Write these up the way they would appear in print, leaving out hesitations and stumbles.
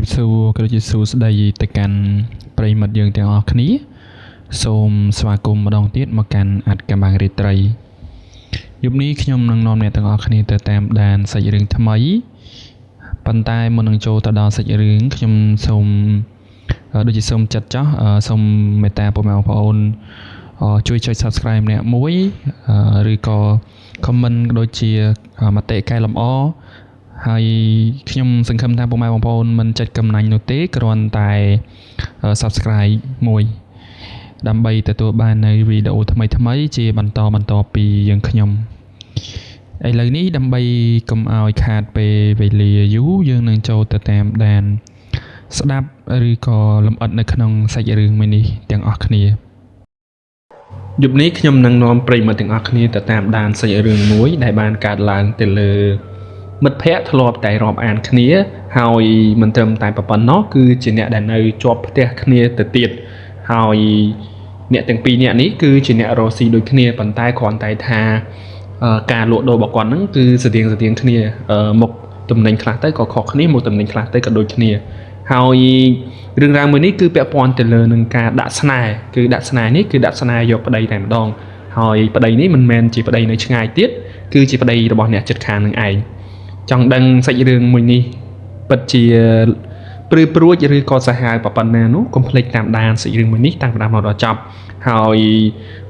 บសួរក៏ជាសួស្តីទៅកាន់ប្រិយមិត្តយើងទាំងអស់គ្នាសូមស្វាគមន៍ម្ដងទៀតមកកាន់អត្តកម្បាំងរាត្រីយប់នេះខ្ញុំនឹងនាំអ្នកទាំងអស់គ្នាទៅតាមដានសាច់រឿងថ្មីប៉ុន្តែមុននឹងចូលទៅដល់សាច់រឿងខ្ញុំសូមដូចជាសូមចាត់ចោះសូមមេត្តាពុកម៉ែបងប្អូនជួយចុច Subscribe ម្នាក់មួយឬក៏ comment ដូចជាមតិកែលម្អហើយខ្ញុំសង្ឃឹមថាពុកម៉ែបងប្អូនមិនចិត្តកំណាញ់នោះទេគ្រាន់តែ Subscribe មួយដើម្បីទទួលបាននៅវីដេអូថ្មីៗជាបន្តពីយើងខ្ញុំឥឡូវនេះដើម្បីកុំឲ្យខាតពេលវេលាយូរយើងនឹងចូលទៅតាមដានស្ដាប់ឬក៏លម្អិតនៅក្នុងសាច់រឿងមួយនេះទាំងអស់គ្នាយប់នេះខ្ញុំនឹងនាំប្រិយមិត្តទាំងអស់គ្នាទៅតាមដានសាច់រឿងមួយដែលបានកើតឡើងទៅលើមិត្តភ័ក្តិធ្លាប់តែរាប់អានគ្នាហើយមិនត្រឹមតែប៉ុណ្ណោះគឺជាអ្នកដែលនៅជាប់ផ្ទះគ្នាទៅទៀតហើយអ្នកទាំងពីរនាក់នេះគឺជាអ្នករស់ស៊ីដូចគ្នាប៉ុន្តែគ្រាន់តែថាការលក់ដូររបស់គាត់ហ្នឹងគឺស្តៀងគ្នាមុខតំណែងខ្លះទៅក៏ខុសគ្នាមុខតំណែងខ្លះទៅក៏ដូចគ្នាហើយរឿងរ៉ាវមួយនេះគឺពាក់ព័ន្ធទៅលើនឹងការដាក់ស្នេហ៍គឺដាក់ស្នេហ៍នេះគឺដាក់ស្នេហ៍យកប្តីតែម្ដងហើយប្តីនេះមិនមែនជាប្តីនៅឆ្ងាយទៀតគឺជាប្តីរបស់អ្នកជិតខាងនឹងឯងចង់ដឹងសាច់រឿងមួយនេះពិតជាព្រឺព្រួចឬក៏សាហាវប៉ុណ្ណានោះកុំភ្លេចតាមដានសាច់រឿងមួយនេះតាំងពីដើមមកដល់ចប់ហើយ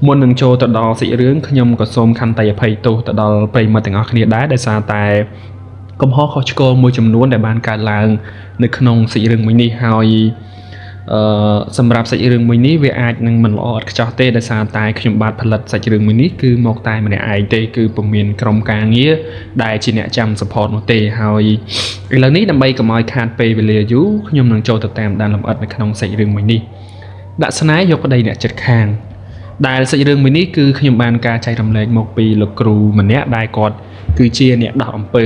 មុននឹងចូលទៅដល់សាច់រឿងខ្ញុំក៏សូមខន្តីអភ័យទោសទៅដល់ប្រិយមិត្តទាំងអស់គ្នាដែរដោយសារតែកំហុសខុសឆ្គងមួយចំនួនដែលបានកើតឡើងនៅក្នុងសាច់រឿងមួយនេះហើយសម្រាប់សាច់រឿងមួយនេះវាអាចនឹងមិនល្អឥតខ្ចោះទេដោយសារតែខ្ញុំបាទផលិតសាច់រឿងមួយនេះគឺមកតែម្នាក់ឯងទេគឺពុំមានក្រុមការងារដែលជាអ្នកចាំ support នោះទេហើយឥឡូវនេះដើម្បីកុំឲ្យខាតពេលវេលាយូរខ្ញុំនឹងចូលទៅតាមដានលម្អិតនៅក្នុងសាច់រឿងមួយនេះដាក់ស្នេហ៍យកប្តីអ្នកជិតខាងដែលសាច់រឿងមួយនេះគឺខ្ញុំបានការចែករំលែកមកពីលោកគ្រូម្នាក់ដែលគាត់គឺជាអ្នកដោះអំពើ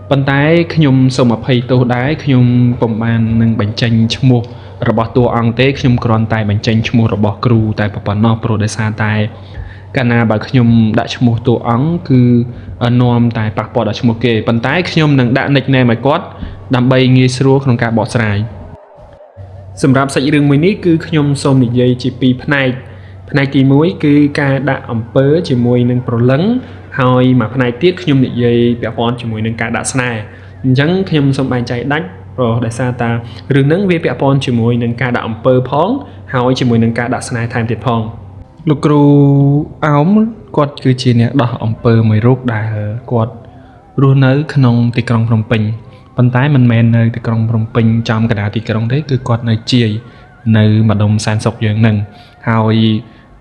ប៉ុន្តែខ្ញុំសូមអភ័យទោសដែរខ្ញុំពុំបាននឹងបញ្ចេញឈ្មោះរបស់តួអង្គទេខ្ញុំគ្រាន់តែបញ្ចេញឈ្មោះរបស់គ្រូតែប៉ុណ្ណោះព្រោះដោយសារតែកាលណាបើខ្ញុំដាក់ឈ្មោះតួអង្គគឺនាំតែប៉ះពាល់ដល់ឈ្មោះគេប៉ុន្តែខ្ញុំនឹងដាក់ nickname ឲ្យគាត់ដើម្បីងាយស្រួលក្នុងការបកស្រាយសម្រាប់សាច់រឿងមួយនេះគឺខ្ញុំសូមនិយាយជាពីរផ្នែកទី1គឺការដាក់អំពើជាមួយនឹងប្រលឹងហើយមួយផ្នែកទៀតខ្ញុំនិយាយពាក់ព័ន្ធជាមួយនឹងការដាក់ស្នេហ៍អញ្ចឹងខ្ញុំសូមបែងចែកដាច់ព្រោះដោយសារតារឿងហ្នឹងវាពាក់ព័ន្ធជាមួយនឹងការដាក់អំពើផងហើយជាមួយនឹងការដាក់ស្នេហ៍ថែមទៀតផងលោកគ្រូអោមគាត់គឺជាអ្នកដោះអំពើមួយរូបដែលគាត់រស់នៅក្នុងទីក្រុងភ្នំពេញប៉ុន្តែមិនមែននៅទីក្រុងភ្នំពេញចំកណ្ដាលទីក្រុងទេគឺគាត់នៅជាយនៅម្ដុំសែនសុខយើងហ្នឹងហើយ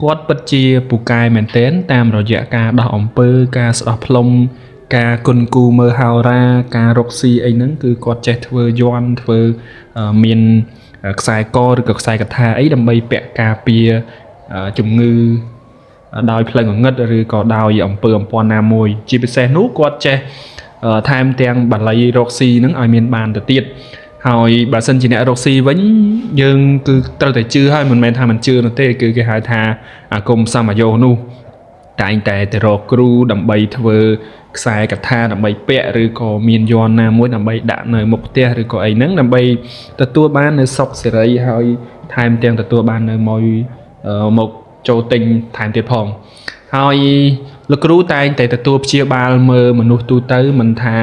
គាត់ពិតជាពូកែមែនទែនតាមរយៈការដោះអំពើការស្ដោះផ្លុំការគុនគូមើលហោរាការរកស៊ីអីហ្នឹងគឺគាត់ចេះធ្វើយ័ន្តធ្វើមានខ្សែកឬក៏ខ្សែកថាអីដើម្បីពាក់ការពារជំងឺដោយផ្លូវងងឹតឬក៏ដោយអំពើអំព័ន្ធណាមួយជាពិសេសនោះគាត់ចេះថែមទាំងបាលីរកស៊ីហ្នឹងឲ្យមានបានទៅទៀតហើយបើសិនជាអ្នករកស៊ីវិញយើងគឺត្រូវតែជឿហើយមិនមែនថាមិនជឿនោះទេគឺគេហៅថាអាគមសមយោនោះតែងតែទៅរកគ្រូដើម្បីធ្វើខ្សែកថាដើម្បីពាក់ឬក៏មានយ័ន្តណាមួយដើម្បីដាក់នៅមុខផ្ទះឬក៏អីហ្នឹងដើម្បីទទួលបាននៅសុខសេរីហើយថែមទាំងទទួលបាននៅមកចូលទិញថែមទៀតផងហើយលោកគ្រូតែងតែទទួលព្យាបាលមើលមនុស្សទូទៅមិនថា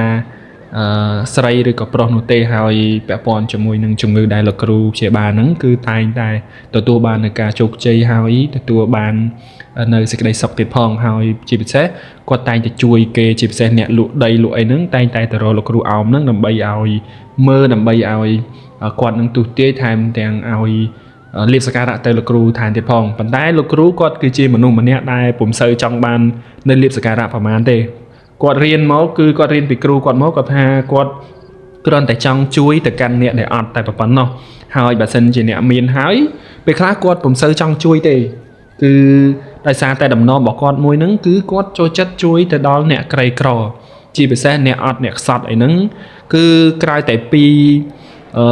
ស្រីឬក៏ប្រុសនោះទេហើយពាក់ព័ន្ធជាមួយនឹងជំងឺដែលលោកគ្រូព្យាបាលហ្នឹងគឺតែងតែទទួលបាននៅការជោគជ័យហើយទទួលបាននៅសេចក្តីសុខទៀតផងហើយជាពិសេសគាត់តែងតែជួយគេជាពិសេសអ្នកលក់ដីលក់អីហ្នឹងតែងតែទៅរកលោកគ្រូអោមហ្នឹងដើម្បីឲ្យមើលដើម្បីឲ្យគាត់នឹងទុះទាយថែមទាំងឲ្យលាភសក្ការៈទៅលោកគ្រូថែមទៀតផងប៉ុន្តែលោកគ្រូគាត់គឺជាមនុស្សម្នាក់ដែលពុំសូវចង់បាននៅលាភសក្ការៈប្រហែលទេគាត់រៀនមកគឺគាត់រៀនពីគ្រូគាត់មកគាត់ថាគាត់គ្រាន់តែចង់ជួយទៅកាន់អ្នកដែលអត់តែប៉ុណ្ណោះហើយបើសិនជាអ្នកមានហើយពេលខ្លះគាត់ពុំសូវចង់ជួយទេគឺដោយសារតែដំណំរបស់គាត់មួយហ្នឹងគឺគាត់ចូលចិត្តជួយទៅដល់អ្នកក្រីក្រជាពិសេសអ្នកអត់អ្នកខ្សត់អីហ្នឹងគឺក្រៅតែពី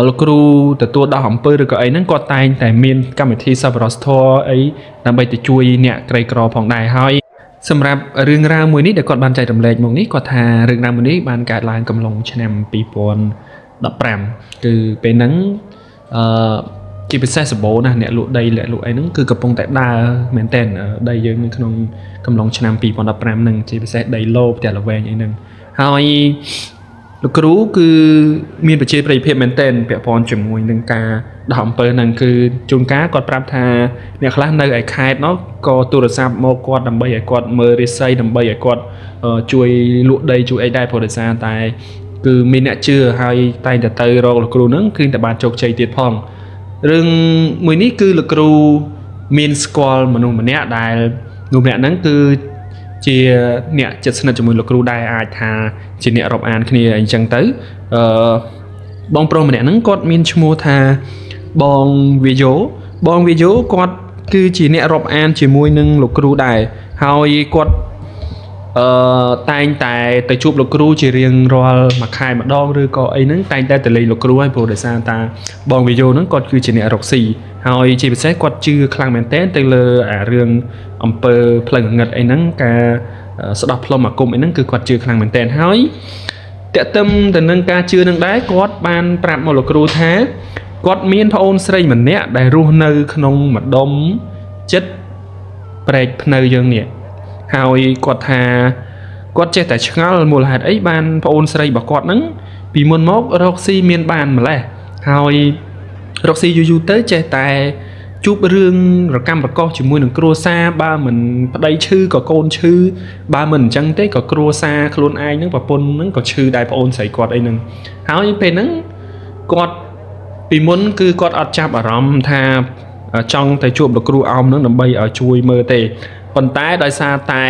លោកគ្រូទទួលដោះអំពើឬក៏អីហ្នឹងគាត់តែងតែមានកម្មវិធីសប្បុរសធម៌អីដើម្បីទៅជួយអ្នកក្រីក្រផងដែរហើយសម្រាប់រឿងរ៉ាវមួយនេះដែលគាត់បានចែករំលែកមកនេះគាត់ថារឿងរ៉ាវមួយនេះបានកើតឡើងកំឡុងឆ្នាំ 15គឺពេលហ្នឹងជាពិសេសសម្បូរណាស់អ្នកលក់ដីអ្នកលក់អីហ្នឹងគឺកំពុងតែដើរមែនតើដីយើងនៅក្នុងកំឡុងឆ្នាំ2015ហ្នឹងជាពិសេសដីឡូផ្ទះល្វែងអីហ្នឹងហើយលោកគ្រូគឺមានប្រជាប្រិយភាពមែនតើពាក់ព័ន្ធជាមួយនឹងការដោះអំពើហ្នឹងគឺជួនកាលគាត់ប្រាប់ថាអ្នកខ្លះនៅឯខេត្តនោះក៏ទូរស័ព្ទមកគាត់ដើម្បីឲ្យគាត់មើលរាសីដើម្បីឲ្យគាត់ជួយលក់ដីជួយអីដែរព្រោះដោយសារតែគឺមានអ្នកជឿហើយតែងតែទៅរកលោកគ្រូហ្នឹងគឺតែបានជោគជ័យទៀតផងរឿងមួយនេះគឺលោកគ្រូមានស្គាល់មនុស្សម្នាក់ដែលមនុស្សម្នាក់ហ្នឹងគឺជាអ្នកជិតស្និទ្ធជាមួយលោកគ្រូដែរអាចថាជាអ្នករាប់អានគ្នាអីចឹងទៅបងប្រុសម្នាក់ហ្នឹងគាត់មានឈ្មោះថាបងវីយ៉ូគាត់គឺជាអ្នករាប់អានជាមួយនឹងលោកគ្រូដែរហើយគាត់តែងតែទៅជួបលោកគ្រូជារៀងរាល់មួយខែម្ដងឬក៏អីហ្នឹងតែងតែទៅលេងលោកគ្រូហើយព្រោះដោយសារតាបងវីយ៉ូហ្នឹងគាត់គឺជាអ្នករកស៊ីហើយជាពិសេសគាត់ជឿខ្លាំងមែនទែនទៅលើអារឿងអំពើផ្លូវងងឹតអីហ្នឹងការស្ដោះផ្លុំអាគមអីហ្នឹងគឺគាត់ជឿខ្លាំងមែនទែនហើយតាក់ទិនទៅនឹងការជឿនឹងដែរគាត់បានប្រាប់មកលោកគ្រូថាគាត់មានប្អូនស្រីម្នាក់ដែលរស់នៅក្នុងម្ដុំចិត្តព្រែកភ្នៅយើងនេះហើយគាត់ថាគាត់ចេះតែឆ្ងល់មូលហេតុអីបានប្អូនស្រីរបស់គាត់ហ្នឹងពីមុនមករកស៊ីមានបានម្លេះហើយរកស៊ីយូរទៅចេះតែជួបរឿងរកម្មរកុសជាមួយនឹងគ្រួសារបើមិនប្តីឈឺក៏កូនឈឺបើមិនអញ្ចឹងទេក៏គ្រួសារខ្លួនឯងហ្នឹងប្រពន្ធហ្នឹងក៏ឈឺដែរប្អូនស្រីគាត់អីហ្នឹងហើយពេលហ្នឹងគាត់ពីមុនគឺគាត់អត់ចាប់អារម្មណ៍ថាចង់ទៅជួបលោកគ្រូអោមហ្នឹងដើម្បីឲ្យជួយមើលទេប៉ុន្តែដោយសារតែ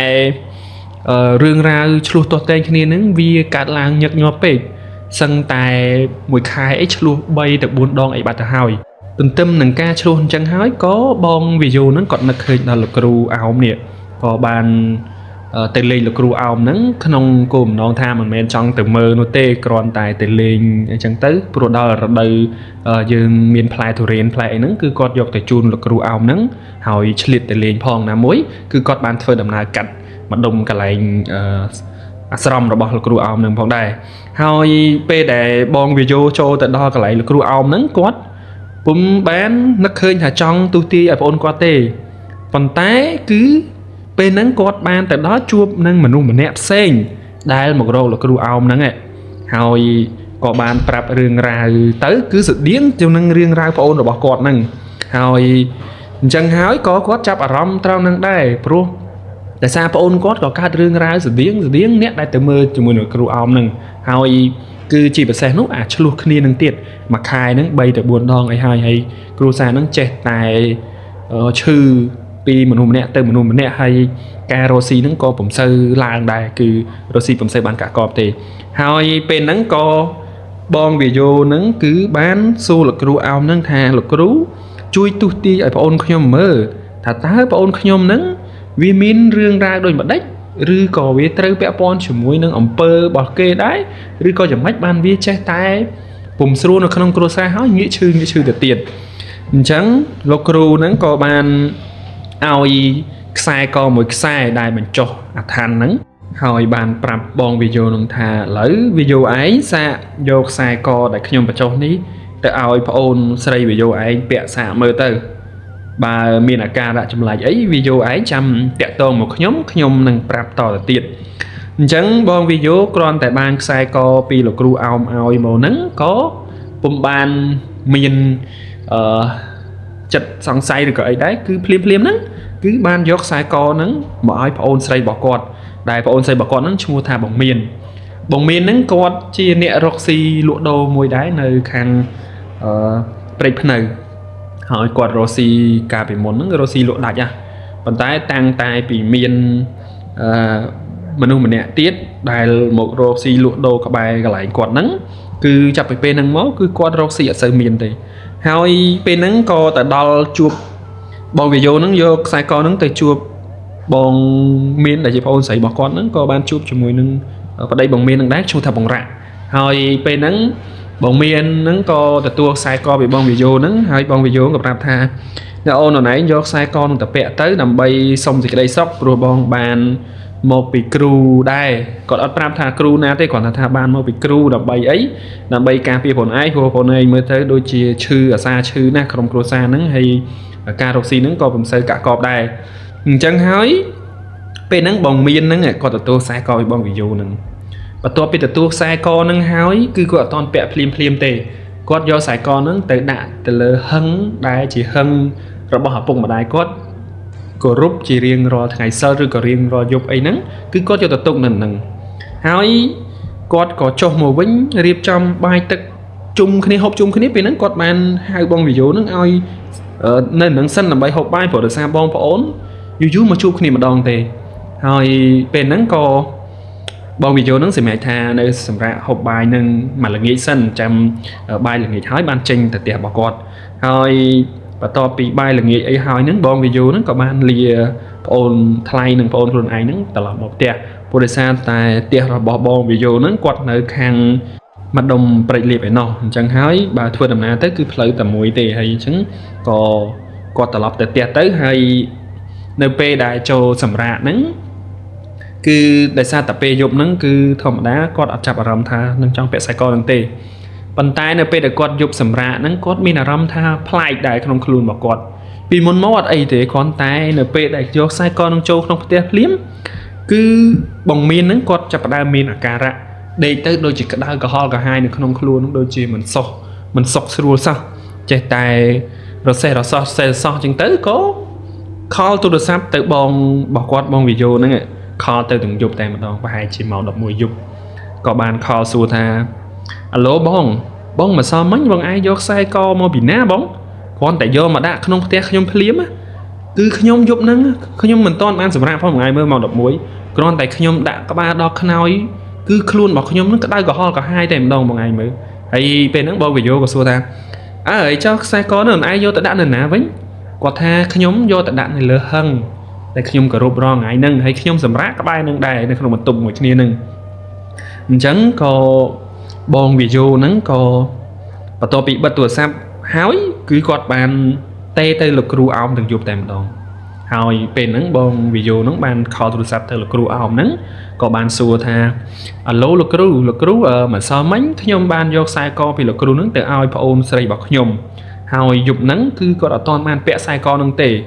រឿងរ៉ាវឆ្លោះទាស់ទែងគ្នាហ្នឹងវាកាត់ឡើងញឹកញាប់ពេកសឹងតែមួយខែអីឆ្លោះ3ទៅ4ដងអីបាត់ទៅហើយទន្ទឹមនឹងការឆ្លោះអញ្ចឹងហើយក៏បងវីយ៉ូហ្នឹងគាត់នឹកឃើញដល់លោកគ្រូអោមនេះក៏បានទៅលេងលោកគ្រូអោមហ្នឹងក្នុងគោលបំណងថាមិនមែនចង់ទៅមើលនោះទេគ្រាន់តែទៅលេងអញ្ចឹងទៅព្រោះដល់រដូវយើងមានផ្លែទុរេនផ្លែអីហ្នឹងគឺគាត់យកទៅជូនលោកគ្រូអោមហ្នឹងហើយឆ្លៀតទៅលេងផងណាមួយគឺគាត់បានធ្វើដំណើរកាត់ម្ដុំកន្លែងអាស្រមរបស់លោកគ្រូអោមហ្នឹងផងដែរហើយពេលដែលបងវីយ៉ូចូលទៅដល់កន្លែងលោកគ្រូអោមហ្នឹងគាត់ពុំបាននឹកឃើញថាចង់ទូទាយឲ្យប្អូនគាត់ទេប៉ុន្តែគឺពេលហ្នឹងគាត់បានទៅដល់ជួបនឹងមនុស្សម្នាក់ផ្សេងដែលមករកលោកគ្រូអោមហ្នឹងហើយក៏បានប្រាប់រឿងរ៉ាវទៅគឺស្តៀងទៅនឹងរឿងរ៉ាវប្អូនរបស់គាត់ហ្នឹងហើយអញ្ចឹងហើយក៏គាត់ចាប់អារម្មណ៍ត្រង់ហ្នឹងដែរព្រោះតែសារប្អូនគាត់ក៏កើតរឿងរ៉ាវស្តៀងអ្នកដែលទៅមើលជាមួយនឹងគ្រូអោមហ្នឹងហើយគឺជាពិសេសនោះអាឆ្លោះគ្នានឹងទៀតមួយខែហ្នឹង3ទៅ4ដងអីហើយគ្រូសារហ្នឹងចេះតែឈឺពីមនុស្សម្នាក់ទៅមនុស្សម្នាក់ហើយការរស់ស៊ីហ្នឹងក៏ពុំសូវឡើងដែរគឺរស់ស៊ីពុំសូវបានកាក់កបទេហើយពេលហ្នឹងក៏បងវីយ៉ូហ្នឹងគឺបានសួរលោកគ្រូអោមហ្នឹងថាលោកគ្រូជួយទស្សទាយឲ្យប្អូនខ្ញុំមើលថាតើប្អូនខ្ញុំហ្នឹងវាមានរឿងរ៉ាវដូចម្ដេចឬក៏វាត្រូវពាក់ព័ន្ធជាមួយនឹងអំពើរបស់គេដែរឬក៏យ៉ាងម៉េចបានវាចេះតែពុំស្រួលនៅក្នុងគ្រួសារហើយងាកឈឺទៅទៀតអញ្ចឹងលោកគ្រូហ្នឹងក៏បានឲ្យខ្សែកមួយខ្សែដែលបញ្ចុះអាឋានហ្នឹងហើយបានប្រាប់បងវីយ៉ូនឹងថាឥឡូវវីយ៉ូឯងសាកយកខ្សែកដែលខ្ញុំបញ្ចុះនេះទៅឲ្យប្អូនស្រីវីយ៉ូឯងពាក់សាកមើលទៅបើមានអាការៈចម្លែកអីវីយ៉ូឯងចាំតាក់ទងមកខ្ញុំនឹងប្រាប់តទៅទៀតអញ្ចឹងបងវីយ៉ូគ្រាន់តែបានខ្សែកពីលោកគ្រូអោមឲ្យមកហ្នឹងក៏ពុំបានមានចិត្តសង្ស័យឬក៏អីដែរគឺភ្លាមហ្នឹងគឺបានយកខ្សែកហ្នឹងមកឲ្យប្អូនស្រីរបស់គាត់ដែលប្អូនស្រីរបស់គាត់ហ្នឹងឈ្មោះថាបងមានហ្នឹងគាត់ជាអ្នករកស៊ីលក់ដូរមួយដែរនៅខាងព្រែកភ្នៅហើយគាត់រកស៊ីកាលពីមុនហ្នឹងរកស៊ីលក់ដាច់ប៉ុន្តែតាំងតែពីមានមនុស្សម្នាក់ទៀតដែលមករកស៊ីលក់ដូរក្បែរកន្លែងគាត់ហ្នឹងគឺចាប់ពីពេលហ្នឹងមកគឺគាត់រកស៊ីអត់សូវមានទេហើយពេលហ្នឹងក៏ទៅដល់ជួបបងវីយ៉ូហ្នឹងយកខ្សែកហ្នឹងទៅជួបបងមានដែលជាប្អូនស្រីរបស់គាត់ហ្នឹងក៏បានជួបជាមួយនឹងប្តីបងមានហ្នឹងដែរឈ្មោះថាបងរ៉ាក់ហើយពេលហ្នឹងបងមានហ្នឹងក៏ទទួលខ្សែកពីបងវីយ៉ូហ្នឹងហើយបងវីយ៉ូក៏ប្រាប់ថាអ្នកអូនណែយកខ្សែកហ្នឹងទៅពាក់ទៅដើម្បីសុំសេចក្តីសុខព្រោះបងបាន một bị cừu đây còn ở pram thà cừu na thế còn thà ban một bị cừu đập bay ấy đập bay cà phê phồn ai mới tới đôi chia chư ở xa chư na không cừu xa nắng hay cà rô xi nắng có vùng xây cả cọp đây chẳng hỏi bên nắng bồng miên nắng còn tôi sai coi bong ví dụ nắng và tôi bây giờ tôi sai con nắng hỏi cứ gọi toàn bẹ phim tề có do sai con nắng tới đạn từ lơ hưng đai chỉ hưng rồi bỏ bụng mà đai có rút chỉ riêng rồi ngày sau rồi có riêng rồi dục ấy nắng cứ có cho tập tục nằng hỏi có cho màu vĩnh riệp trong bài tập chung khi học chung khi bên nắng có bàn hai bong ví dụ nắng ai nên nắng sân làm bài học bài của được xa bong phải ổn dù mà chung khi mà đòn tề rồi bên nắng có bong ví dụ nắng sẽ mẹ tha nơi sầm ra học bài nâng mà là nghĩ sân trong bài là nghĩ hỏi ban trình từ tiệp bảo quạt rồi và to bị bài là nghĩ ấy hỏi nắng bong ví dụ nắng có ban lìa ôn thay nâng ôn luôn ai nắng tờ một tiệp bồ đề san tại tiệp là bỏ bong ví dụ nắng quạt nơi khang mặt đồng bậy liệp ấy nọ chẳng hỏi bà thua đầm na tới cứ lấy tầm mũi tề hay chứng có tờ lọc từ tiệp tới hay nơi p đại cho sầm ra nắng cứ đại sa tập pe dục nắng cứ thầm đá có ở chập ở rầm tha nâng trong pe sai con nâng tê bàn tay nơi pe để con dục sầm ra nắng có mi là rầm tha play đại trong khuôn bảo con vì muốn mót ấy thế con tay nơi pe đại dục sai con nâng châu trong te liếm cứ bồng miên nắng con chập đa miên ở cà rạ để tới đôi chỉ cả đa cả ho cả hai nữa trong khuôn đôi chỉ mình sọc xua sao chạy tay rồi xe so chừng tới có call tôi được sắp tới bong bảo quát bong video nữa call tới từng dục tại một đòn và hai chỉ màu đập mùi dục có bàn call xua tha alo bong mà sao mấy bằng ai vô sai co mà bị ná bóng con tại do mà đã không thể không liếm á cứ không dục nắng không mình toan ăn sầm ra phong ngày mưa màu đập muối con tại không đã có ba đo nói cứ luôn bảo không nó đây có ho cả hai tại một đòn một ngày mới hay bên nắng bong video của xua tha ấy cho sai có nữa ai vô tại đã nền ná với có tha nhóm vô tại đạn này lỡ hăng để nhóm cả rộp ro ngại nâng hay nhóm sầm rác các bài nâng đài để không một tụng một kia nâng chẳng có bong video nắng có và tôi bị bật tuột sắp hái cứ quạt bàn tê lực ru áo từng chụp tèm đòn hỏi bên nắng bong video nắng bàn khó tuột sắp lực ru áo nắng có bàn xua tha alo lực ru mà sao mấy nhóm bàn vô sai co vì lực ru nắng từ ao phải ôm xây bọc nhóm hỏi dục nắng cứ có ở toàn man vẽ sai con nâng tề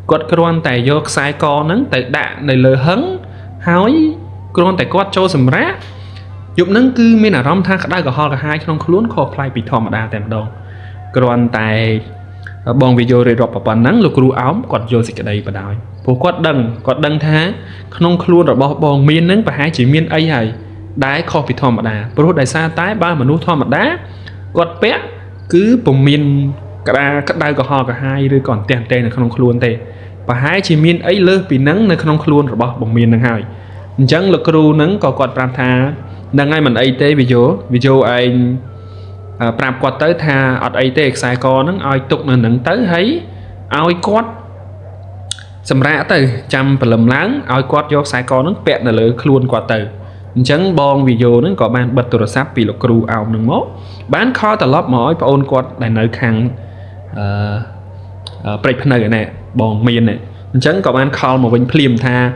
quật con tại vô sai con nắng tại đạn này lờ hấn hỏi con tại quật cho sầm rác dục nắng cứ miền nào rong thang đã có ho cả hai trong luôn khó play bị thò mà đa tèm đâu con tại bong video rồi đọc vào nắng lục ru áo quật vô dịch ở đây và đòi phố quật đằng thá không luôn rồi bong miền nắng và hai chỉ miền ấy hay đái khó bị thò mà đa pro đại sa tái ba mà nút thò mà đá quật pét cứ bồng miền cả đây có ho cả hai rồi còn tiền tên là không luôn tê và hai chỉ miên ấy lơ vì nắng là không luôn rồi bỏ bồng miên năng hai chẳng lực ru nắng có quạt pram tha đang ngay mình ấy tê video anh pram quạt tới tha ở ấy tê sai con nắng ai tục nắng tới thấy ai quạt sầm rã từ trăm và lầm láng ai quạt vô sai con nắng bẹt là lơ luôn quạt từ chẳng bong video nó có ban bật tờ sáp vì lực ru ảo nâng mốt bán kho tờ lóp mỏi và ôn quạt đại nơi khang break này nè bong miên này chẳng có ban kho một vinh phim tha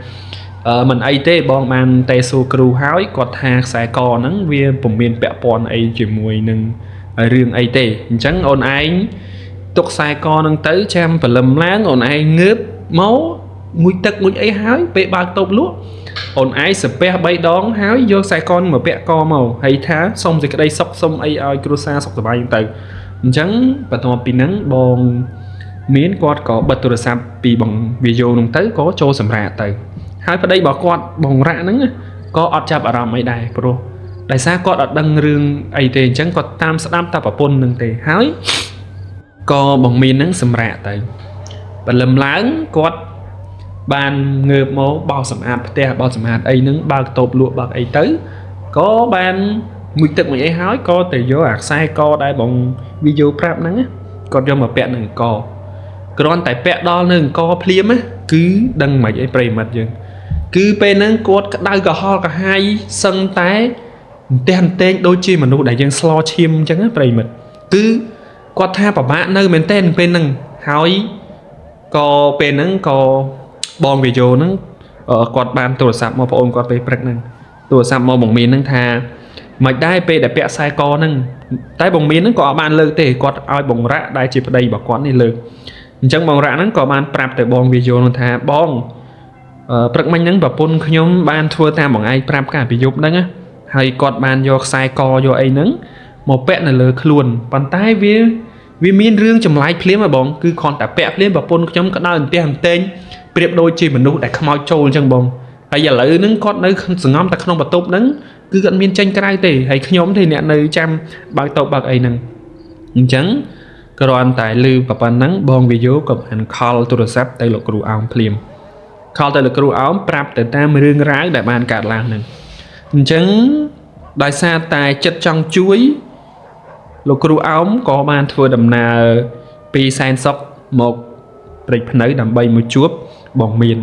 mình ai tê bong man tê su kru hái quạt tha sai co nắng viên bùng miên bẹ pon ai chỉ mùi nâng riêng ai tê chẳng ôn ai tục sai co nâng tới trăm và lầm láng ôn ai ngớp máu mũi tật mũi ấy hái bệ ba tôm lúa ôn ai sập pe bay đón hái vô sai con mà bẹ co màu hay thá xong rồi cái đây sọc xong ai ai cruza sọc bay từ chẳng và thọ pin nắng bong miến quạt có bật tờ sáp vì bằng video nông tới có cho sầm rạ từ hai vào đây bảo quạt bằng rạ nắng có ọt chạp ở rằm ấy đài pro đại sa quạt ở đằng rương ấy thì chẳng có tam sát tập ở pôn nâng tề hái có bằng miến nắng sầm rạ từ và lầm láng quạt bàn ngợp máu bao sầm áp te bao sầm hạt ấy nắng bao tộp lụa bạc ấy tới có bàn mùi tật mùi ấy hái có từ vô ạc sai co đại bằng video prap nắng còn cho mà pẹt nâng co còn tại pẹt đo nâng co phim á cứ đăng mày ấy prey mặt chứ cứ bên nâng cốt đai cả ho cả hai sân tái tên đôi chi mà nó đại dân slo chim chẳng á prey mặt cứ quạt tha bảo bạn nơi mình tên bên nâng hái co bên nâng co bong video nâng គាត់បានទូរស័ព្ទមកបងអូនគាត់ពេលព្រឹកហ្នឹងទូរស័ព្ទមកបងមានហ្នឹងថាមិនដែរពេលដែលពាក់ខ្សែកហ្នឹងតែបងមានហ្នឹងក៏អត់បានលើកទេគាត់ឲ្យបងរ៉ាក់ដែលជាប្តីរបស់គាត់នេះលើកអញ្ចឹងបងរ៉ាក់ហ្នឹងក៏បានប្រាប់ទៅបងវាយល់នោះថាបងព្រឹកមិញហ្នឹងប្រពន្ធខ្ញុំបានធ្វើតាមបងឯងប្រាប់កាលពីយប់ហ្នឹងណាហើយគាត់បានយកខ្សែកយកអីហ្នឹងមកពាក់នៅលើខ្លួនប៉ុន្តែវាមានរឿងចម្លែកភ្លាមហ៎បងគឺគ្រាន់តែពាក់ភ្លាមប្រពន្ធខ្ញុំក៏ដើរអន្ទះអន្ទែងប្រៀបដូចជាមនុស្សដែលខ្មោចចូលអញ្ចឹងបងហើយឥឡូវហ្នឹងគាត់នៅសង្ងំតែក្នុងបន្ទប់ហ្នឹងគឺគាត់មានចេញក្រៅទេហើយខ្ញុំទេអ្នកនៅចាំបើកតូបបើកអីហ្នឹងអញ្ចឹងគ្រាន់តែឮប៉ុណ្ណឹងបងវាយោក៏បានខលទូរស័ព្ទទៅលោកគ្រូអោមភ្លាមខលទៅលោកគ្រូអោមប្រាប់ទៅតាមរឿងរ៉ាវដែលបានកើតឡើងហ្នឹងអញ្ចឹងដោយសារតែចិត្តចង់ជួយលោកគ្រូអោមក៏បានធ្វើដំណើរពីសែនសុខមកព្រែកភ្នៅដើម្បីមកជួបបងមាន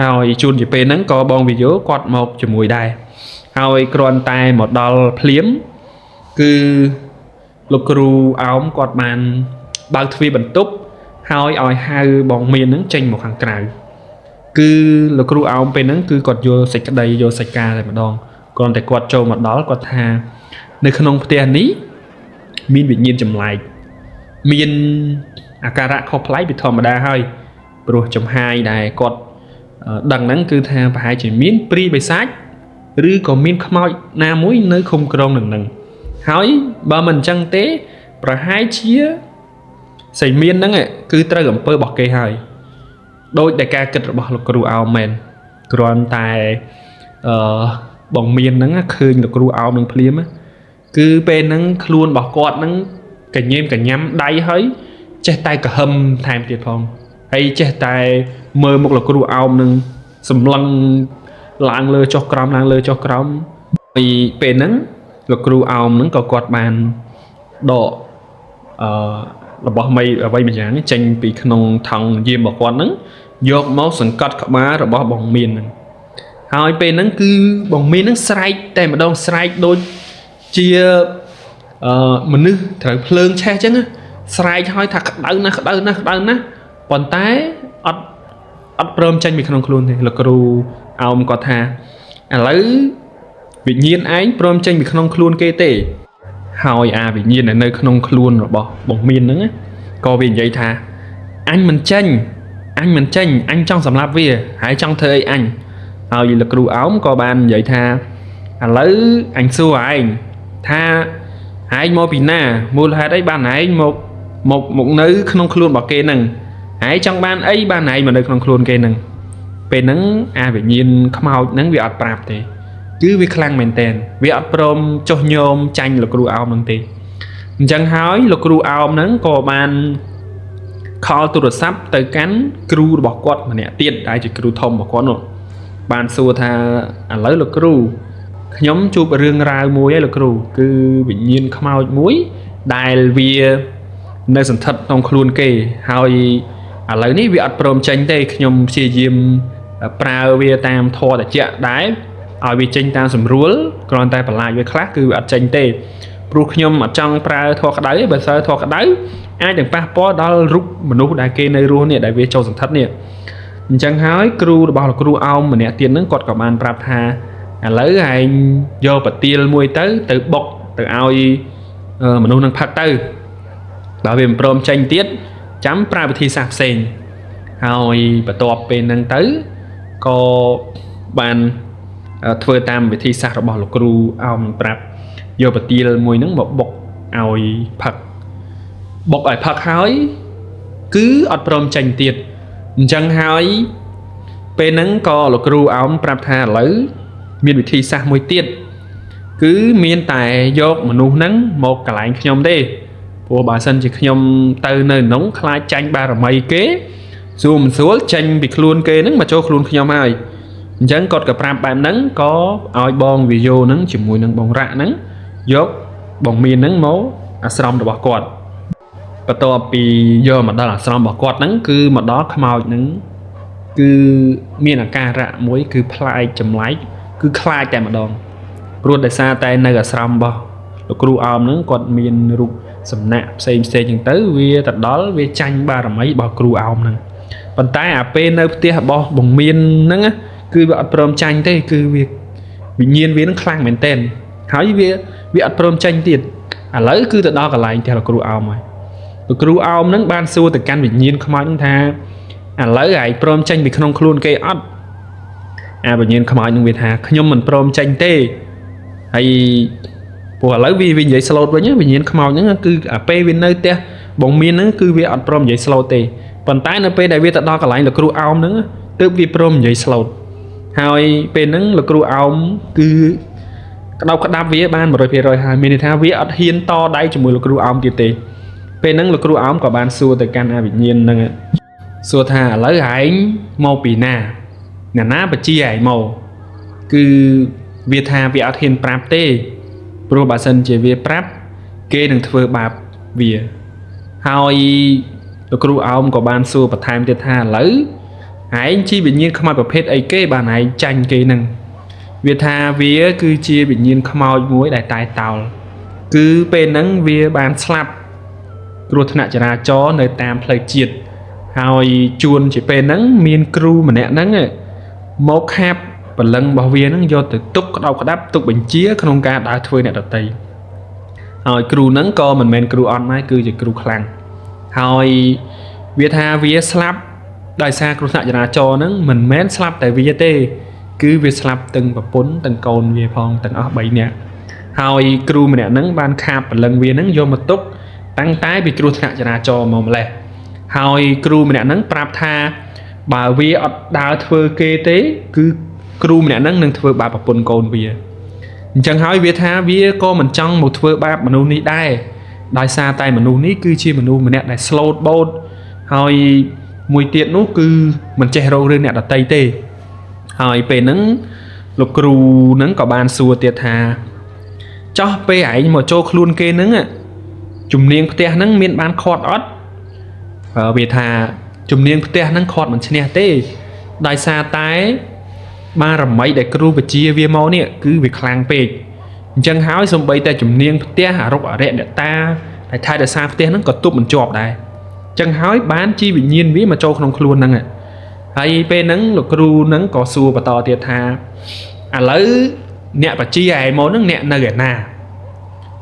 ហើយជួនជាពេលហ្នឹងក៏បងវិយោគាត់មកជាមួយដែរហើយគ្រាន់តែមកដល់ភ្លាមគឺលោកគ្រូអោមគាត់បានបើកទ្វារបន្ទប់ហើយឲ្យហៅបងមានហ្នឹងចេញមកខាងក្រៅគឺលោកគ្រូអោមពេលហ្នឹងគឺគាត់យកសេចក្តីយកសាច់ការតែម្ដងគ្រាន់តែគាត់ចូលមកដល់គាត់ថានៅក្នុងផ្ទះនេះមានវិញ្ញាណចម្លែកមានអាការៈខុសប្លែកពីធម្មតាហើយព្រោះចំហាយដែលគាត់ដឹងហ្នឹងគឺថាប្រហែលជាមានព្រីបិសាចឬក៏មានខ្មោចណាមួយនៅឃុំក្រុងនឹងហើយបើមិនអញ្ចឹងទេប្រហែលជាសៃមានហ្នឹងគឺត្រូវអំពើរបស់គេហើយដោយតែការគិតរបស់លោកគ្រូអោមមែនគ្រាន់តែបងមានហ្នឹងឃើញលោកគ្រូអោមនឹងភ្លាមគឺពេលហ្នឹងខ្លួនរបស់គាត់ហ្នឹងកញៀមកញ្ញាំដៃហើយចេះតែកហឹមថែមទៀតផងហើយចេះតែមើលមុខលោកគ្រូអោមនឹងសម្លឹងឡើងលើចុះក្រោមឡើងលើចុះក្រោមពីពេលហ្នឹងលោកគ្រូអោមហ្នឹងក៏គាត់បានដករបស់មីអ្វីមួយយ៉ាងចេញពីក្នុងថង់យាមរបស់គាត់ហ្នឹងយកមកសង្កត់ក្បាលរបស់បងមានហ្នឹងហើយពេលហ្នឹងគឺបងមានហ្នឹងស្រែកតែម្ដងស្រែកដូចជាមនុស្សត្រូវភ្លើងឆេះអញ្ចឹងស្រែកហើយថាក្តៅណាស់ក្តៅណាស់ក្តៅណាស់ប៉ុន្តែអត់ព្រមចេញពីក្នុងខ្លួនទេលោកគ្រូអោមគាត់ថាឥឡូវវិញ្ញាណឯងព្រមចេញពីក្នុងខ្លួនគេទេហើយអាវិញ្ញាណដែលនៅក្នុងខ្លួនរបស់បងមានហ្នឹងក៏វានិយាយថាអញមិនចេញអញចង់សម្លាប់វាហើយចង់ធ្វើអីអញហើយលោកគ្រូអោមក៏បាននិយាយថាឥឡូវអញសួរឯងថាឯងមកពីណាមូលហេតុអីបានឯងមកនៅក្នុងខ្លួនរបស់គេហ្នឹងឯងចង់បានអីបានឯងមកនៅក្នុងខ្លួនគេហ្នឹងពេលហ្នឹងអាវិញ្ញាណខ្មោចហ្នឹងវាអត់ប្រាប់ទេគឺវាខ្លាំងមែនតើវាអត់ព្រមចុះញោមចាញ់លោកគ្រូអោមហ្នឹងទេអញ្ចឹងហើយលោកគ្រូអោមហ្នឹងក៏បានខលទូរស័ព្ទទៅកាន់គ្រូរបស់គាត់ម្នាក់ទៀតដែលជាគ្រូធំរបស់គាត់នោះបានសួរថាឥឡូវលោកគ្រូខ្ញុំជួបរឿងរ៉ាវមួយឯលោកគ្រូគឺវិញ្ញាណខ្មោចមួយដែលវានៅសន្ធិដ្ឋក្នុងខ្លួនគេហើយឥឡូវនេះវាអត់ព្រមចេញទេខ្ញុំព្យាយាមប្រើវាតាមធម៌ត្រជាក់ដែរឲ្យវាចេញតាមស្រួលគ្រាន់តែបន្លាចវាខ្លះគឺវាអត់ចេញទេព្រោះខ្ញុំអត់ចង់ប្រើធម៌ក្តៅទេបើសើធម៌ក្តៅអាចនឹងប៉ះពាល់ដល់រូបមនុស្សដែលគេនៅរស់នេះដែលវាចូលសន្ធិដ្ឋនេះអញ្ចឹងហើយគ្រូរបស់លោកគ្រូអោមម្នាក់ទៀតហ្នឹងគាត់ក៏បានប្រាប់ថាឥឡូវឯងយកបទាលមួយទៅបុកទៅឲ្យមនុស្សនឹងផឹកទៅបើវាមិនព្រមចេញទៀតចាំប្រើវិធីសាស្ត្រផ្សេងហើយបន្ទាប់ពេលហ្នឹងទៅក៏បានធ្វើតាមវិធីសាស្ត្ររបស់លោកគ្រូអោមប្រាប់យកបទាលមួយហ្នឹងមកបុកឲ្យផឹកបុកឲ្យផឹកហើយគឺអត់ព្រមចេញទៀតអញ្ចឹងហើយពេលហ្នឹងក៏លោកគ្រូអោមប្រាប់ថាឥឡូវមានវិធីសាស្ត្រមួយទៀតគឺមានតែយកមនុស្សហ្នឹងមកកន្លែងខ្ញុំទេព្រោះបើសិនជាខ្ញុំទៅនៅក្នុងខ្លាចចាញ់បារមីគេស្រួលមិនស្រួលចេញពីខ្លួនគេហ្នឹងមកចូលខ្លួនខ្ញុំហើយអញ្ចឹងគាត់ក៏ប្រាប់បែបហ្នឹងក៏ឲ្យបងវីយ៉ូហ្នឹងជាមួយនឹងបងរ៉ាក់ហ្នឹងយកបងមានហ្នឹងមកអាស្រមរបស់គាត់បន្ទាប់ពីយកមកដល់អាស្រមរបស់គាត់ហ្នឹងគឺមកដល់ខ្មោចហ្នឹងគឺមានអាការៈមួយគឺប្លែកចម្លែកគឺខ្លាចតែម្ដងព្រោះដោយសារតែនៅអាស្រមរបស់លោកគ្រូអោមហ្នឹងគាត់មានរូបសំណាក់ផ្សេងចឹងទៅវាទៅដល់វាចាញ់បារមីរបស់គ្រូអោមហ្នឹងប៉ុន្តែអាពេលនៅផ្ទះរបស់បងមានហ្នឹង cứ bị prom tranh thế cứ việc vì nhiên vì nó khang mền tên hỏi vì prom tranh tiền lấy cứ từ đó cả lại theo là kêu ao mày kêu ao nó ban xua từ căn vì nhiên không ai tha lấy lại prom tranh vì không luôn cây ớt vì nhiên không ai nhưng việc hà nhưng mình prom tranh tê hay của lấy vì vậy slow với nhá vì nhiên không ai những cứ p vì nơi te bóng miên nó cứ vì prom vậy slow tê còn tái nó p đại vì từ đó cả lại là kêu ao nữa tức vì prom vậy slow hai bên nó là kêu ao cứ đâu có đáp vía ban một rồi hai mình tha vía ở hiên to đây cho mùi là kêu ao tiệt tê bên nó là kêu ao của ban xua từ căn vì nhiên nè xua thà lấy hải màu pì nà ná bạch chi hải màu cứ việt thà vì ở hiên prap tê pro bà sân chỉ việt prap kê đừng thưa bạp vía hai là kêu ao của ban xua và tham tiệt thà lấy hải chi bị nhiên không ai bảo phết ấy kê bà này tranh kê nâng việt tha vía cứ chia bị nhiên không ai muối đại tài tàu cứ bên nắng vía bán slap rồi thằng chả chó nơi tam play chiếtហើយជួនជាពេលហ្នឹងមានគ្រូម្នាក់ហ្នឹងមកខាប់បលឹងរបស់វាហ្នឹងយកទៅទុកក្តោបក្តាប់ទុកបញ្ជាក្នុងការដើរធ្វើអ្នកដតីហើយគ្រូហ្នឹងក៏មិនមែនគ្រូអន់ដែរគឺជាគ្រូខ្លាំងហើយវាថាវាស្លាប់ដោយសារគ្រោះថ្នាក់ចរាចរណ៍ហ្នឹងមិនមែនស្លាប់តែវាទេគឺវាស្លាប់ទាំងប្រពន្ធទាំងកូនវាផងទាំងអស់3នាក់ហើយគ្រូម្នាក់ហ្នឹងបានខាប់បលឹងវាហ្នឹងយកមកទុកតាំងតែពីគ្រោះថ្នាក់ចរាចរណ៍មកម្លេះហើយគ្រូម្នាក់ហ្នឹងប្រាប់ថាបើវាអត់ដើរធ្វើគេទេគឺគ្រូម្នាក់ហ្នឹងនឹងធ្វើបាបប្រពន្ធកូនវាអញ្ចឹងហើយវាថាវាក៏មិនចង់មកធ្វើបាបមនុស្សនេះដែរដោយសារតែមនុស្សនេះគឺជាមនុស្សម្នាក់ដែល slow boat ហើយមួយទៀតនោះគឺមិនចេះរករឿងអ្នកដតីទេហើយពេលហ្នឹងលោកគ្រូហ្នឹងក៏បានសួរទៀតថាចោះពេលឯងមកចូលខ្លួនគេហ្នឹងជំនាញផ្ទះហ្នឹងមានបានខាត់អត់វាថាជំនាញផ្ទះហ្នឹងខាត់មិនឈ្នះទេដោយសារតែបារមីដែលគ្រូបជាវាមកនេះគឺវាខ្លាំងពេកអញ្ចឹងហើយសំបីតែជំនាញផ្ទះអរុកអរិយអ្នកតាតែថែរក្សាផ្ទះហ្នឹងក៏ទប់មិនជាប់ដែរអញ្ចឹងហើយបានជីវិញ្ញាណវាមកចូលក្នុងខ្លួនហ្នឹងហើយពេលហ្នឹងលោកគ្រូហ្នឹងក៏សួរបន្តទៀតថាឥឡូវអ្នកបជាឯមកហ្នឹងអ្នកនៅឯណា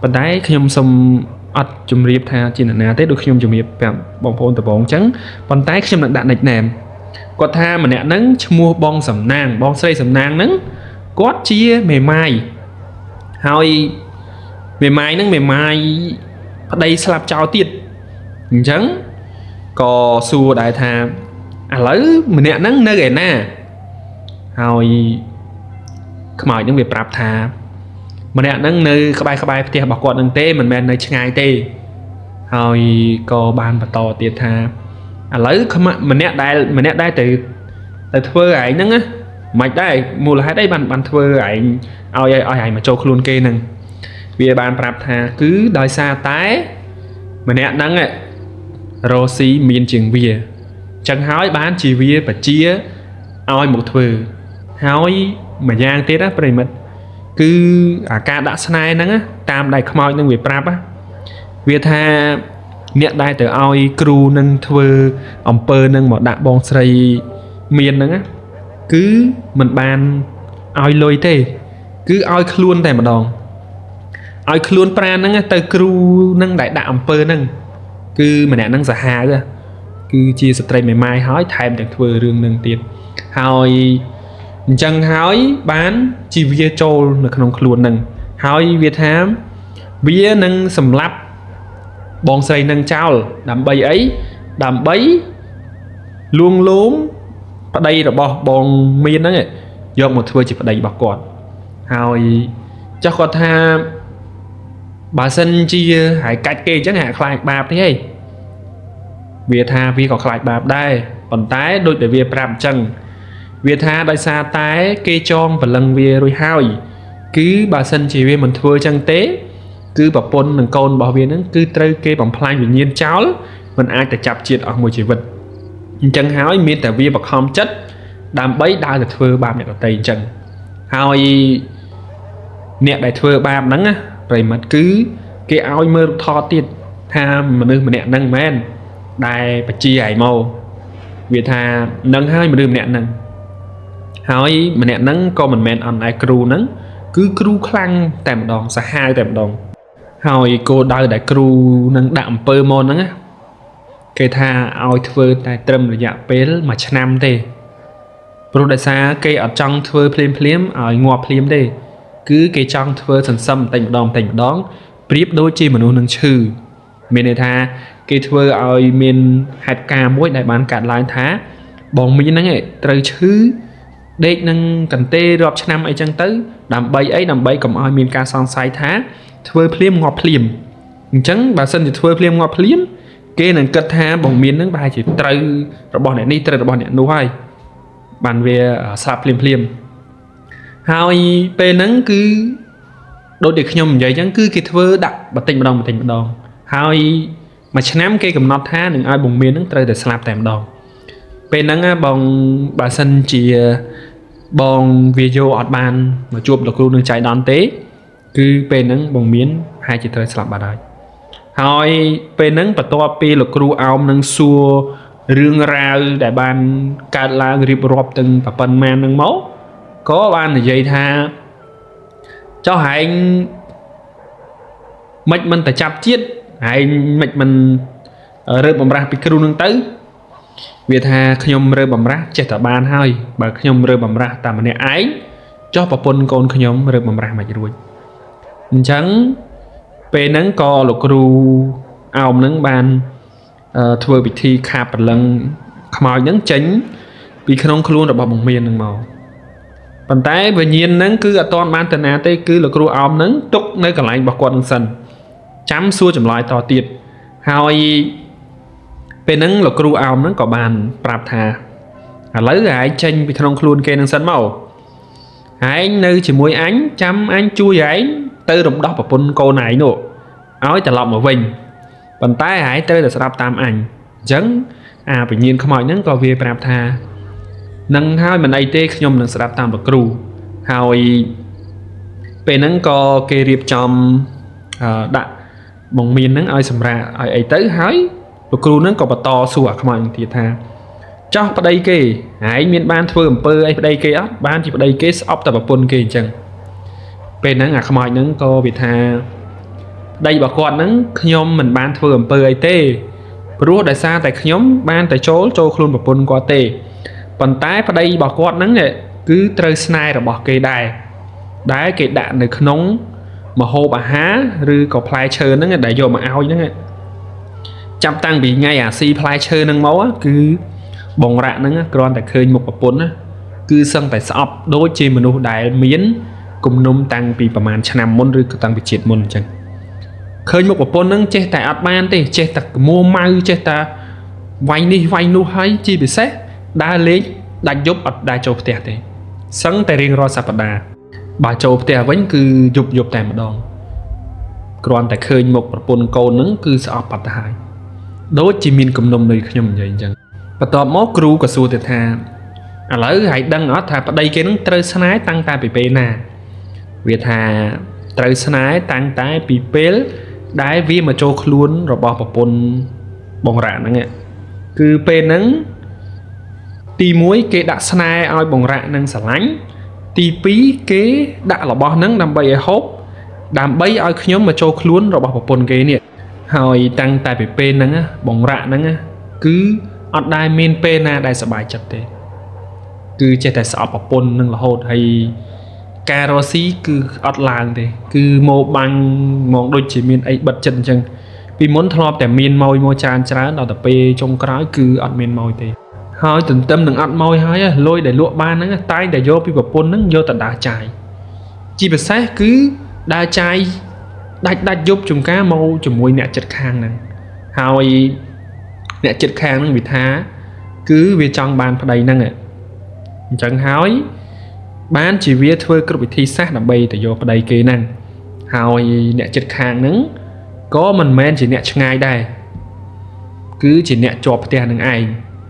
ប៉ុន្តែខ្ញុំសូមអត់ជម្រាបថាជាអ្នកណាទេដូចខ្ញុំជម្រាបប្រាប់បងប្អូនដំបូងអញ្ចឹងប៉ុន្តែខ្ញុំនឹងដាក់ nickname គាត់ថាម្នាក់ហ្នឹងឈ្មោះបងសំណាងបងស្រីសំណាងហ្នឹងគាត់ជាមេម៉ាយហើយមេម៉ាយហ្នឹងមេម៉ាយប្តីស្លាប់ចោលទៀតអញ្ចឹងក៏សួរដែរថាឥឡូវម្នាក់ហ្នឹងនៅឯណាហើយខ្មោចហ្នឹងវាប្រាប់ថាម្នាក់ហ្នឹងនៅក្បែរផ្ទះរបស់គាត់ហ្នឹងទេមិនមែននៅឆ្ងាយទេហើយក៏បានបន្តទៀតថាឥឡូវម្នាក់ដែលទៅធ្វើឯងហ្នឹងណាមិនដែរមូលហេតុអីបានធ្វើឯងឲ្យឯងមកចូលខ្លួនគេហ្នឹងវាបានប្រាប់ថាគឺដោយសារតែម្នាក់ហ្នឹងរស់ស៊ីមានជាងវាចឹងហើយបានជាវាបជាឲ្យមកធ្វើហើយម្យ៉ាងទៀតណាប្រិមិត្តគឺអាការដាក់ស្នេហ៍ហ្នឹងតាមដៃខ្មោចនឹងវាប្រាប់វាថាអ្នកដែលទៅឲ្យគ្រូនឹងធ្វើអំពើនឹងមកដាក់បងស្រីមានហ្នឹងគឺមិនបានឲ្យលុយទេគឺឲ្យខ្លួនតែម្ដងឲ្យខ្លួនប្រាណហ្នឹងទៅគ្រូនឹងដែលដាក់អំពើហ្នឹងគឺម្នាក់ហ្នឹងសាហាវគឺជាស្ត្រីមេម៉ាយហើយថែមទាំងធ្វើរឿងនឹងទៀតហើយអញ្ចឹងហើយបានជីវាចូលនៅក្នុងខ្លួននឹងហើយវាថាវានឹងសម្លាប់បងស្រីនឹងចោលដើម្បីអីដើម្បីលួងលោមប្តីរបស់បងមានហ្នឹងយកមកធ្វើជាប្តីរបស់គាត់ហើយចុះគាត់ថាបើសិនជាហើយកាច់គេអញ្ចឹងហាក់ខ្លាចបាបទេហីវាថាវាក៏ខ្លាចបាបដែរប៉ុន្តែដូចតែវាប្រាប់អញ្ចឹងវាថាដោយសារតែគេចងបលឹងវារួចហើយគឺបើសិនជាវាមិនធ្វើចឹងទេគឺប្រពន្ធនិងកូនរបស់វានឹងគឺត្រូវគេបំផ្លាញវិញ្ញាណចោលមិនអាចទៅចាប់ជាតិអស់មួយជីវិតអញ្ចឹងហើយមានតែវាបខំចិត្តដើម្បីដើរទៅធ្វើបាបអ្នកដទៃអញ្ចឹងហើយអ្នកដែលធ្វើបាបហ្នឹងប្រិមិត្តគឺគេឲ្យមើលរូបថតទៀតថាមនុស្សម្នាក់ហ្នឹងមែនដែលបជាឲ្យមកវាថានឹងហើយមនុស្សម្នាក់ហ្នឹង ហើយម្នាក់ហ្នឹងក៏មិនមែនអត់ដែរគ្រូហ្នឹងគឺគ្រូខ្លាំងតែម្ដងសាហាវតែម្ដងហើយគោលដៅដែលគ្រូនឹងដាក់អំពើមកហ្នឹងគេថាឲ្យធ្វើតែត្រឹមរយៈពេល1ឆ្នាំទេព្រោះដោយសារគេអត់ចង់ធ្វើភ្លាមឲ្យងាប់ភ្លាមទេគឺគេចង់ធ្វើសន្សំតែម្ដងប្រៀបដូចជាមនុស្សនឹងឈឺមានន័យថាគេធ្វើឲ្យមានហេតុការណ៍មួយដែលបានកាត់ឡើងថាបងមីហ្នឹងត្រូវឈឺដេកនឹងកន្ទេលរាប់ឆ្នាំអីចឹងទៅដើម្បីកុំឲ្យមានការសង្ស័យថាធ្វើភ្លាមងាប់ភ្លាមអញ្ចឹងបើសិនជាធ្វើភ្លាមងាប់ភ្លាមគេនឹងគិតថាបងមានហ្នឹងប្រហែលជាត្រូវរបស់អ្នកនេះត្រូវរបស់អ្នកនោះហើយបានវាស្លាប់ភ្លាមហើយពេលហ្នឹងគឺដូចតែខ្ញុំនិយាយចឹងគឺគេធ្វើដាក់បន្តិចម្ដងហើយមួយឆ្នាំគេកំណត់ថានឹងឲ្យបងមានហ្នឹងត្រូវតែស្លាប់តែម្ដងពេលហ្នឹងបងបើសិនជាបងវាយោអត់បានមកជួបលោកគ្រូនឹងចៃដន្យទេគឺពេលហ្នឹងបងមានហាក់ជាត្រូវស្លាប់បាត់ហើយពេលហ្នឹងបន្ទាប់ពីលោកគ្រូអោមនឹងសួររឿងរ៉ាវដែលបានកើតឡើងរៀបរាប់ទាំងប្រពន្ធម៉ានហ្នឹងមកក៏បាននិយាយថាចុះហែងមិនតែចាប់ជាតិហែងមិនរើបំរាស់ពីគ្រូនឹងទៅវាថាខ្ញុំរើបំរាស់ចេះតែបានហើយបើខ្ញុំរើបំរាស់តែម្នាក់ឯងចុះប្រពន្ធកូនខ្ញុំរើបំរាស់មិនរួចអញ្ចឹងពេលហ្នឹងក៏លោកគ្រូអោមហ្នឹងបានធ្វើពិធីខាបព្រលឹងខ្មោចហ្នឹងចេញពីក្នុងខ្លួនរបស់បងមានហ្នឹងមកប៉ុន្តែវិញ្ញាណហ្នឹងគឺអត់ទាន់បានទៅណាទេគឺលោកគ្រូអោមហ្នឹងទុកនៅកន្លែងរបស់គាត់ហ្នឹងសិនចាំសួរចម្លើយតទៀតហើយពេលហ្នឹងលោកគ្រូអោមហ្នឹងក៏បានប្រាប់ថាឥឡូវឯងចេញពីក្នុងខ្លួនគេហ្នឹងសិនមកឯងនៅជាមួយអញចាំអញជួយឯងទៅរំដោះប្រពន្ធកូនឯងនោះឲ្យត្រឡប់មកវិញប៉ុន្តែឯងត្រូវតែស្ដាប់តាមអញអញ្ចឹងអាវិញ្ញាណខ្មោចហ្នឹងក៏វាប្រាប់ថានឹងហើយមិនអីទេខ្ញុំនឹងស្ដាប់តាមលោកគ្រូហើយពេលហ្នឹងក៏គេរៀបចំដាក់បងមានហ្នឹងឲ្យសម្រាប់ឲ្យអីទៅហើយលោកគ្រូហ្នឹងក៏បន្តសួរអាខ្មោចហ្នឹងទៀតថាចោះប្តីគេឯងមានបានធ្វើអំពើអីប្តីគេអត់បានជាប្តីគេស្អប់តែប្រពន្ធគេអញ្ចឹងពេលហ្នឹងអាខ្មោចហ្នឹងក៏វាថាប្តីរបស់គាត់ហ្នឹងខ្ញុំមិនបានធ្វើអំពើអីទេព្រោះដោយសារតែខ្ញុំបានតែចូលខ្លួនប្រពន្ធគាត់ទេប៉ុន្តែប្តីរបស់គាត់ហ្នឹងគឺត្រូវស្នេហ៍របស់គេដែលគេដាក់នៅក្នុងម្ហូបអាហារឬក៏ផ្លែឈើហ្នឹងដែលយកមកឲ្យហ្នឹងចាប់តាំងពីថ្ងៃអាស៊ីផ្លែឈើហ្នឹងមកគឺបងរ៉ាក់ហ្នឹងគ្រាន់តែឃើញមុខប្រពន្ធគឺសឹងតែស្អប់ដូចជាមនុស្សដែលមានគំនុំតាំងពីប្រហែលឆ្នាំមុនឬក៏តាំងពីជាតិមុនអញ្ចឹងឃើញមុខប្រពន្ធហ្នឹងចេះតែអត់បានទេចេះតែមួម៉ៅចេះតែវាយនេះវាយនោះហើយជាពិសេសដើរលេងដាច់យប់អត់ដើរចូលផ្ទះទេសឹងតែរៀងរាល់សប្តាហ៍បើចូលផ្ទះវិញគឺយប់តែម្ដងគ្រាន់តែឃើញមុខប្រពន្ធកូនហ្នឹងគឺស្អប់បាត់ទៅហើយដូចជាមានគំនុំដូចខ្ញុំនិយាយអញ្ចឹងបន្ទាប់មកគ្រូក៏សួរទៅថាឥឡូវហើយដឹងអត់ថាប្តីគេនឹងត្រូវស្នេហ៍តាំងតែពីពេលណាវាថាត្រូវស្នេហ៍តាំងតែពីពេលដែលវាមកចូលខ្លួនរបស់ប្រពន្ធបងរ៉ាក់ហ្នឹងគឺពេលហ្នឹងទី1គេដាក់ស្នេហ៍ឲ្យបងរ៉ាក់នឹងស្រឡាញ់ទី2គេដាក់របស់ហ្នឹងដើម្បីឲ្យហូបដើម្បីឲ្យខ្ញុំមកចូលខ្លួនរបស់ប្រពន្ធគេនេះហើយតាំងតែពីពេលហ្នឹងបងរ៉ាក់ហ្នឹងគឺអត់ដែលមានពេលណាដែលសប្បាយចិត្តទេគឺចេះតែស្អប់ប្រពន្ធនឹងរហូតហើយការរស់ស៊ីគឺអត់ឡើងទេគឺមកបាំងមកដូចជាមានអីបិទចិត្តអញ្ចឹងពីមុនធ្លាប់តែមានម៉ួយមកច្រើនដល់តែពេលចុងក្រោយគឺអត់មានម៉ួយទេហើយទន្ទឹមនឹងអត់ម៉ួយហើយលុយដែលលក់បានហ្នឹងតែងតែយកពីប្រពន្ធហ្នឹងយកទៅដើរចាយជាពិសេសគឺដើរចាយដាច់យប់ចំការមកជាមួយអ្នកចិត្តខាងហ្នឹងហើយអ្នកចិត្តខាងហ្នឹងវាថាគឺវាចង់បានប្តីហ្នឹងអញ្ចឹងហើយបានជាវាធ្វើគ្រប់វិធីសាស្ត្រដើម្បីទៅយកប្តីគេហ្នឹងហើយអ្នកចិត្តខាងហ្នឹងក៏មិនមែនជាអ្នកឆ្ងាយដែរគឺជាអ្នកជាប់ផ្ទះនឹងឯង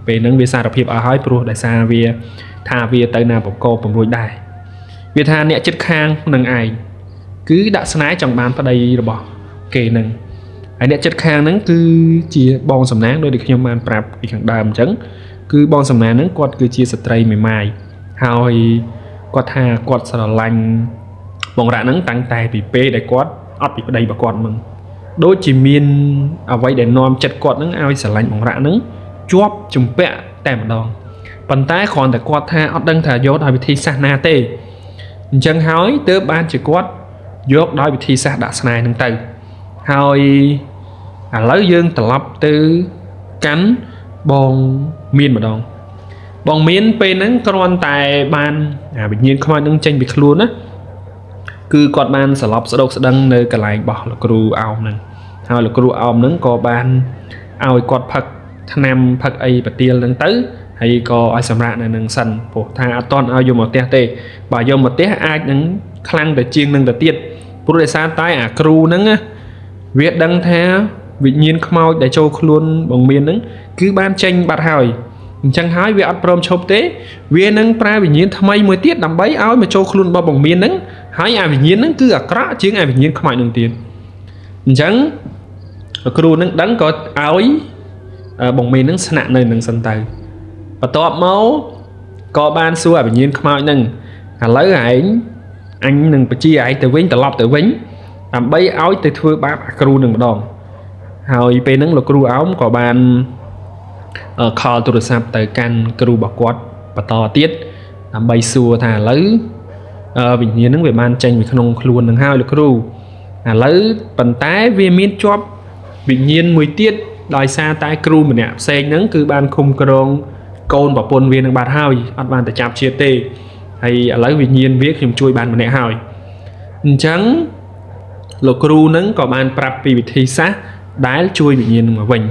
ពេលហ្នឹងវាសារភាពអស់ហើយព្រោះដោយសារវាថាវាទៅណាបកពំរួយដែរវាថាអ្នកចិត្តខាងនឹងឯងគឺដាក់ស្នេហ៍ចង់បានប្តីរបស់គេហ្នឹងហើយអ្នកចិត្តខាងហ្នឹងគឺជាបងសំណាងដោយដែលខ្ញុំបានប្រាប់ពីខាងដើមអញ្ចឹងគឺបងសំណាងហ្នឹងគាត់គឺជាស្ត្រីមេម៉ាយ ហើយគាត់ថាគាត់ស្រឡាញ់បងរ៉ាហ្នឹងតាំងតែពីពេលដែលគាត់អត់ពីប្តីរបស់គាត់មកដូចជាមានអ្វីដែលនាំចិត្តគាត់ហ្នឹងឲ្យស្រឡាញ់បងរ៉ាហ្នឹងជាប់ជំពាក់តែម្ដងប៉ុន្តែគ្រាន់តែគាត់ថាអត់ដឹងថាយកដោយវិធីសាស្ត្រណាទេអញ្ចឹងហើយទើបបានជាគាត់យកដោយវិធីសាស្ត្រដាក់ស្នេហ៍ហ្នឹងទៅហើយឥឡូវយើងត្រឡប់ទៅកាន់បងមានម្ដងបងមានពេលហ្នឹងគ្រាន់តែបានវិញ្ញាណខ្មោចហ្នឹងចេញពីខ្លួនណាគឺគាត់បានសន្លប់ស្ដុកស្ដឹងនៅកន្លែងរបស់លោកគ្រូអោមហ្នឹងហើយលោកគ្រូអោមហ្នឹងក៏បានឲ្យគាត់ផឹកថ្នាំផឹកអីប្រទាលហ្នឹងទៅហើយក៏ឲ្យសម្រាប់នៅនឹងសិនព្រោះថាអត់តន់ឲ្យយកមកផ្ទះទេបើយកមកផ្ទះអាចនឹងខ្លាំងទៅជាងនឹងទៅទៀតព្រោះដោយសារតែអាគ្រូហ្នឹងវាដឹងថាវិញ្ញាណខ្មោចដែលចូលខ្លួនបងមានហ្នឹងគឺបានចេញបាត់ហើយអញ្ចឹងហើយវាអត់ព្រមឈប់ទេវានឹងប្រើវិញ្ញាណថ្មីមួយទៀតដើម្បីឲ្យមកចូលខ្លួនរបស់បងមានហ្នឹងហើយអាវិញ្ញាណហ្នឹងគឺអាក្រក់ជាងអាវិញ្ញាណខ្មោចហ្នឹងទៀតអញ្ចឹងគ្រូហ្នឹងដឹងក៏ឲ្យបងមានហ្នឹងស្នាក់នៅនឹងសិនទៅបន្ទាប់មកក៏បានសួរអាវិញ្ញាណខ្មោចហ្នឹងឥឡូវឯងអញនឹងបញ្ជាឯងទៅវិញត្រឡប់ទៅវិញដើម្បីឲ្យទៅធ្វើបាបអាគ្រូនឹងម្ដងហើយពេលហ្នឹងលោកគ្រូអោមក៏បានខលទូរស័ព្ទទៅកាន់គ្រូរបស់គាត់បន្តទៀតដើម្បីសួរថាឥឡូវវិញ្ញាណហ្នឹងវាបានចេញពីក្នុងខ្លួននឹងហើយលោកគ្រូឥឡូវប៉ុន្តែវាមានជាប់វិញ្ញាណមួយទៀតដោយសារតែគ្រូម្នាក់ផ្សេងហ្នឹងគឺបានឃុំក្រងកូនប្រពន្ធវានឹងបាត់ហើយអត់បានទៅចាប់ជាតិទេហើយឥឡូវវិញ្ញាណវាខ្ញុំជួយបានម្នាក់ហើយអញ្ចឹងលោកគ្រូហ្នឹងក៏បានប្រាប់ពីវិធីសាស្ត្រដែលជួយវិញ្ញាណនឹងមកវិញ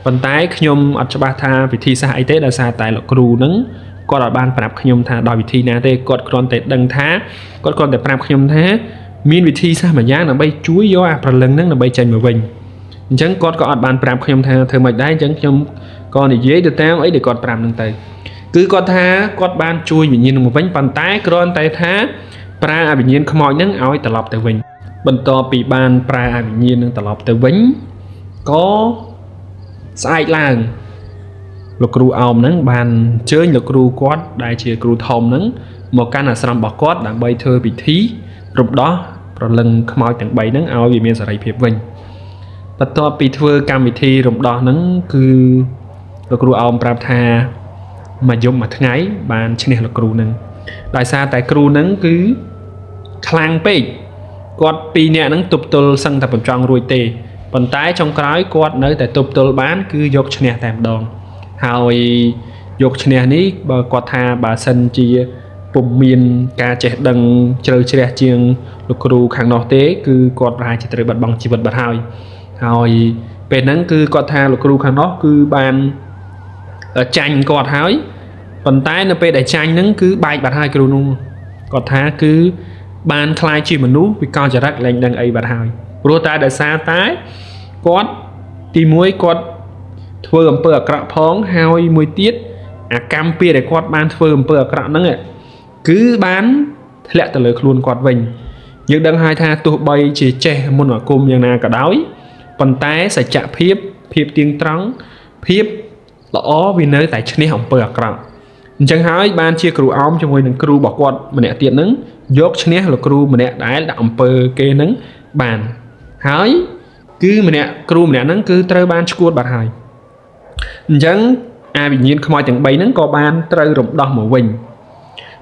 ប៉ុន្តែខ្ញុំអត់ច្បាស់ថាវិធីសាស្ត្រអីទេដោយសារតែលោកគ្រូហ្នឹងគាត់អត់បានប្រាប់ខ្ញុំថាដោយវិធីណាទេគាត់គ្រាន់តែដឹងថាគាត់គ្រាន់តែប្រាប់ខ្ញុំថាមានវិធីសាស្ត្រមួយយ៉ាងដើម្បីជួយយកអាព្រលឹងហ្នឹងដើម្បីចេញមកវិញអញ្ចឹងគាត់ក៏អត់បានប្រាប់ខ្ញុំថាធ្វើម៉េចដែរអញ្ចឹងខ្ញុំក៏និយាយទៅតាមអីដែលគាត់ប្រាប់ហ្នឹងទៅគឺគាត់ថាគាត់បានជួយវិញ្ញាណនឹងមកវិញប៉ុន្តែគ្រាន់តែថាប្រើអាវិញ្ញាណខ្មោចហ្នឹងឲ្យត្រឡប់ទៅវិញបន្ទាប់ពីបានប្រើអាវិញ្ញាណនឹងត្រឡប់ទៅវិញក៏ស្អែកឡើងលោកគ្រូអោមហ្នឹងបានអញ្ជើញលោកគ្រូគាត់ដែលជាគ្រូធំហ្នឹងមកកាន់អាស្រមរបស់គាត់ដើម្បីធ្វើពិធីរំដោះប្រលឹងខ្មោចទាំង3ហ្នឹងឲ្យវាមានសេរីភាពវិញបន្ទាប់ពីធ្វើកម្មវិធីរំដោះហ្នឹងគឺលោកគ្រូអោមប្រាប់ថាមួយយប់មួយថ្ងៃបានឈ្នះលោកគ្រូហ្នឹងដោយសារតែគ្រូហ្នឹងគឺខ្លាំងពេកគាត់2នាក់ហ្នឹងទប់ទល់សឹងតែមិនចង់រួចទេប៉ុន្តែចុងក្រោយគាត់នៅតែទប់ទល់បានគឺយកឈ្នះតែម្ដងហើយយកឈ្នះនេះបើគាត់ថាបើសិនជាពុំមានការចេះដឹងជ្រៅជ្រះជាងលោកគ្រូខាងនោះទេគឺគាត់ប្រហែលជាត្រូវបាត់បង់ជីវិតបាត់ហើយពេលហ្នឹងគឺគាត់ថាលោកគ្រូខាងនោះគឺបានចាញ់គាត់ហើយប៉ុន្តែនៅពេលដែលចាញ់ហ្នឹងគឺបែកបាត់ហើយគ្រូនោះគាត់ថាគឺបានคล้ายជាមនុស្សវិកលចរិតលែងដឹងអីបាត់ហើយព្រោះតែដោយសារតែគាត់ទី1គាត់ធ្វើអំពើអាក្រក់ផងហើយមួយទៀតអាកម្មពៀដែលគាត់បានធ្វើអំពើអាក្រក់ហ្នឹងគឺបានធ្លាក់ទៅលើខ្លួនគាត់វិញយើងដឹងហើយថាទោះបីជាចេះមុនអាគមយ៉ាងណាក៏ដោយប៉ុន្តែសច្ចភាពភាពទៀងត្រង់ភាពល្អវានៅតែឈ្នះអំពើអាក្រក់អញ្ចឹងហើយបានជាគ្រូអោមជាមួយនឹងគ្រូរបស់គាត់ម្នាក់ទៀតហ្នឹងយកឈ្នះលោកគ្រូម្នាក់ដែលដាក់អំពើគេហ្នឹងបានហើយគឺគ្រូម្នាក់ហ្នឹងគឺត្រូវបានឈួតបាត់ហើយអញ្ចឹងអាវិញ្ញាណខ្មោចទាំង3ហ្នឹងក៏បានត្រូវរំដោះមកវិញ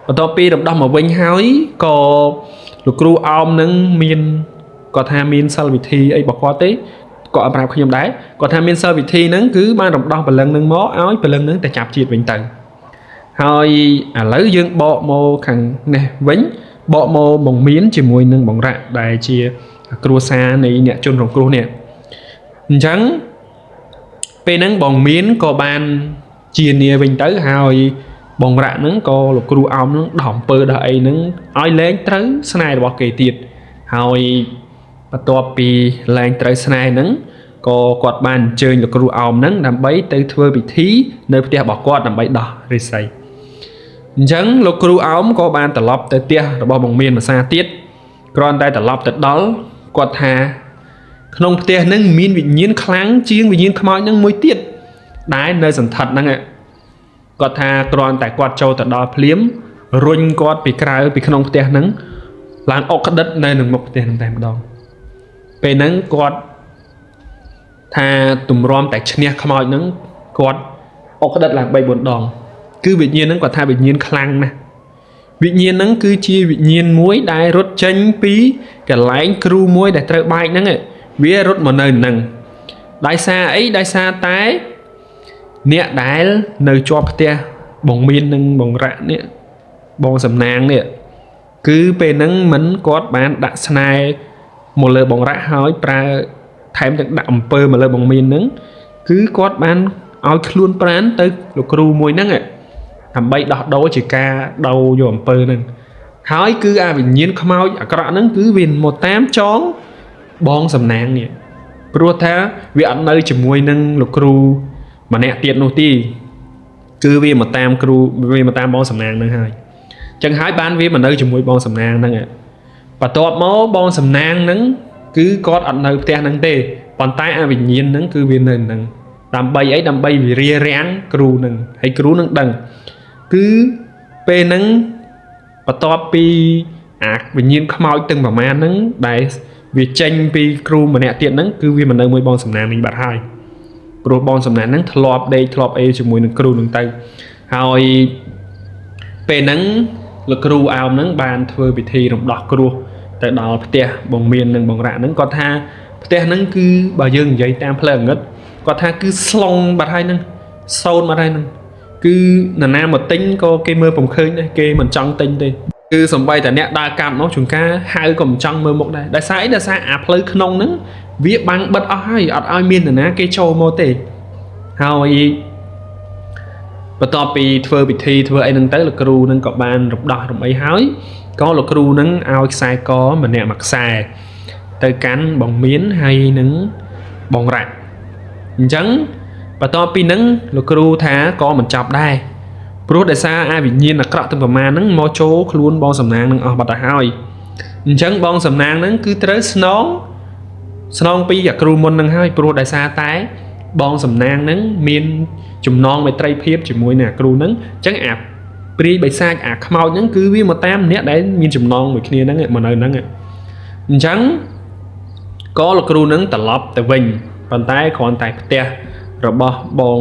បន្ទាប់ពីរំដោះមកវិញហើយក៏លោកគ្រូអោមហ្នឹងមានគាត់ថាមានសិលវិធីអីរបស់គាត់ទេគាត់អត់ប្រាប់ខ្ញុំដែរគាត់ថាមានសិលវិធីហ្នឹងគឺបានរំដោះព្រលឹងហ្នឹងមកឲ្យព្រលឹងហ្នឹងទៅចាប់ជាតិវិញទៅហើយឥឡូវយើងបកមកខាងនេះវិញបកមកបងមានជាមួយនឹងបងរ៉ាក់ដែលជាគ្រួសារនៃអ្នកជនរងគ្រោះនេះអញ្ចឹងពេលហ្នឹងបងមានក៏បានជានាវិញទៅហើយបងរ៉ាក់ហ្នឹងក៏លោកគ្រូអោមហ្នឹងដោះអំពើដោះអីហ្នឹងឲ្យលែងត្រូវស្នេហ៍របស់គេទៀតហើយបន្ទាប់ពីលែងត្រូវស្នេហ៍ហ្នឹងក៏គាត់បានអញ្ជើញលោកគ្រូអោមហ្នឹងដើម្បីទៅធ្វើពិធីនៅផ្ទះរបស់គាត់ដើម្បីដោះរិស័យអញ្ចឹងលោកគ្រូអោមក៏បានត្រឡប់ទៅផ្ទះរបស់បងមានភាសាទៀតគ្រាន់តែត្រឡប់ទៅដល់គាត់ថាក្នុងផ្ទះហ្នឹងមានវិញ្ញាណខ្លាំងជាងវិញ្ញាណខ្មោចហ្នឹងមួយទៀតដែលនៅសន្ធិដ្ឋហ្នឹង គាត់ថាគ្រាន់តែគាត់ចូលទៅដល់ភ្លាមរុញគាត់ពីក្រៅពីក្នុងផ្ទះហ្នឹងឡើងអុកក្តិតនៅនឹងមុខផ្ទះហ្នឹងតែម្ដងពេលហ្នឹងគាត់ថាទម្រាំតែឈ្នះខ្មោចហ្នឹងគាត់អុកក្តិតឡើង 3-4 ដងគឺវិញ្ញាណហ្នឹងគាត់ថាវិញ្ញាណខ្លាំងណាស់វិញ្ញាណហ្នឹងគឺជាវិញ្ញាណមួយដែលរត់ចេញពីកន្លែងគ្រូមួយដែលត្រូវបែកហ្នឹងវារត់មកនៅហ្នឹងដោយសារអីដោយសារតែអ្នកដែលនៅជាប់ផ្ទះបងមាននឹងបងរ៉ាក់នេះបងសំណាងនេះគឺពេលហ្នឹងមិនគាត់បានដាក់ស្នេហ៍មកលើបងរ៉ាក់ហើយប្រើថែមទាំងដាក់អំពើមកលើបងមានហ្នឹងគឺគាត់បានឲ្យខ្លួនប្រាណទៅលោកគ្រូមួយហ្នឹងដើម្បីដោះដូរជាការដោយកអំពើហ្នឹងហើយគឺអាវិញ្ញាណខ្មោចអាក្រក់ហ្នឹងគឺវាមកតាមចងបងសំណាងនេះព្រោះថាវាអត់នៅជាមួយនឹងលោកគ្រូម្នាក់ទៀតនោះទេគឺវាមកតាមគ្រូវាមកតាមបងសំណាងហ្នឹងហើយចឹងហើយបានវាមកនៅជាមួយបងសំណាងហ្នឹងបន្ទាប់មកបងសំណាងហ្នឹងគឺគាត់អត់នៅផ្ទះហ្នឹងទេប៉ុន្តែអាវិញ្ញាណហ្នឹងគឺវានៅហ្នឹងដើម្បីអីដើម្បីវិរារាំងគ្រូហ្នឹងហើយគ្រូហ្នឹងដឹងគឺពេលហ្នឹងបន្ទាប់ពីអាវិញ្ញាណខ្មោចទាំងប្រមាណហ្នឹងដែលវាចេញពីគ្រូម្នាក់ទៀតហ្នឹងគឺវាមកនៅមួយបងសំណាងនេះបាត់ហើយព្រោះបងសំណាងហ្នឹងធ្លាប់ដេកធ្លាប់អីជាមួយនឹងគ្រូហ្នឹងទៅហើយពេលហ្នឹងលោកគ្រូអោមហ្នឹងបានធ្វើពិធីរំដោះគ្រោះទៅដល់ផ្ទះបងមាននិងបងរ៉ាក់ហ្នឹងគាត់ថាផ្ទះហ្នឹងគឺបើយើងនិយាយតាមផ្លូវងឹតគាត់ថាគឺស្លុងបាត់ហើយហ្នឹងសោតបាត់ហើយហ្នឹងគឺនរណាមកទិញក៏គេមើលពុំឃើញដែរគេមិនចង់ទិញទេគឺសំបីតែអ្នកដើរកាត់មកជួនកាលហៅក៏មិនចង់មើលមុខដែរដោយសារអីដោយសារអាផ្លូវក្នុងហ្នឹងវាបាំងបិទអស់ហើយអត់ឲ្យមាននរណាគេចូលមកទេហើយបន្ទាប់ពីធ្វើពិធីធ្វើអីហ្នឹងទៅលោកគ្រូហ្នឹងក៏បានរំដោះរំអីហើយក៏លោកគ្រូហ្នឹងឲ្យខ្សែកម្នាក់មួយខ្សែទៅកាន់បងមានហើយនឹងបងរ៉ាក់អញ្ចឹងបន្ទាប់ពីហ្នឹងលោកគ្រូថាក៏មិនចាប់ដែរព្រោះដោយសារអាវិញ្ញាណអាក្រក់ទាំងប្រមាណហ្នឹងមកចូលខ្លួនបងសំណាងហ្នឹងអស់បាត់ទៅហើយអញ្ចឹងបងសំណាងហ្នឹងគឺត្រូវស្នងពីអាគ្រូមុនហ្នឹងហើយព្រោះដោយសារតែបងសំណាងហ្នឹងមានចំណងមេត្រីភាពជាមួយនឹងអាគ្រូហ្នឹងអញ្ចឹងអាព្រាយបិសាចអាខ្មោចហ្នឹងគឺវាមកតាមអ្នកដែលមានចំណងមួយគ្នាហ្នឹងមកនៅហ្នឹងអញ្ចឹងក៏លោកគ្រូហ្នឹងត្រឡប់ទៅវិញប៉ុន្តែគ្រាន់តែផ្ទះរបស់បង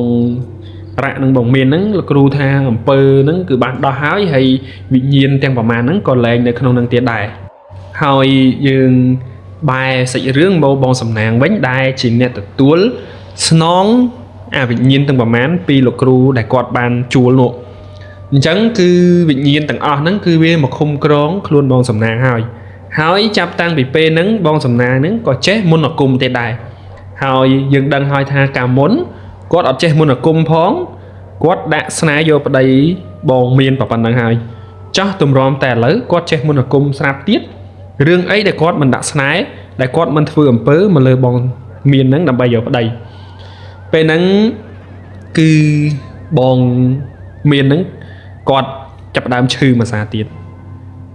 រ៉ាក់នឹងបងមានហ្នឹងលោកគ្រូថាអំពើហ្នឹងគឺបានដោះហើយវិញ្ញាណទាំងប្រមាណហ្នឹងក៏លែងនៅក្នុងហ្នឹងទៀតដែរហើយយើងបែរសាច់រឿងមកបងសំណាងវិញដែលជាអ្នកទទួលស្នងអាវិញ្ញាណទាំងប្រមាណពីលោកគ្រូដែលគាត់បានជួលនោះអញ្ចឹងគឺវិញ្ញាណទាំងអស់ហ្នឹងគឺវាមកឃុំក្រងខ្លួនបងសំណាងហើយចាប់តាំងពីពេលហ្នឹងបងសំណាងហ្នឹងក៏ចេះមុនអាគមទេដែរហើយយើងដឹងហើយថាកាលមុនគាត់អត់ចេះមុនអាគមផងគាត់ដាក់ស្នេហ៍យកប្តីបងមានប៉ុណ្្នឹងហើយចោះទម្រាំតែឥឡូវគាត់ចេះមុនអាគមស្រាប់ទៀតរឿងអីដែលគាត់មិនដាក់ស្នេហ៍ដែលគាត់មិនធ្វើអំពើមកលើបងមានហ្នឹងដើម្បីយកប្តីពេលហ្នឹងគឺបងមានហ្នឹងគាត់ចាប់ផ្ដើមឈឺមួយសារទៀត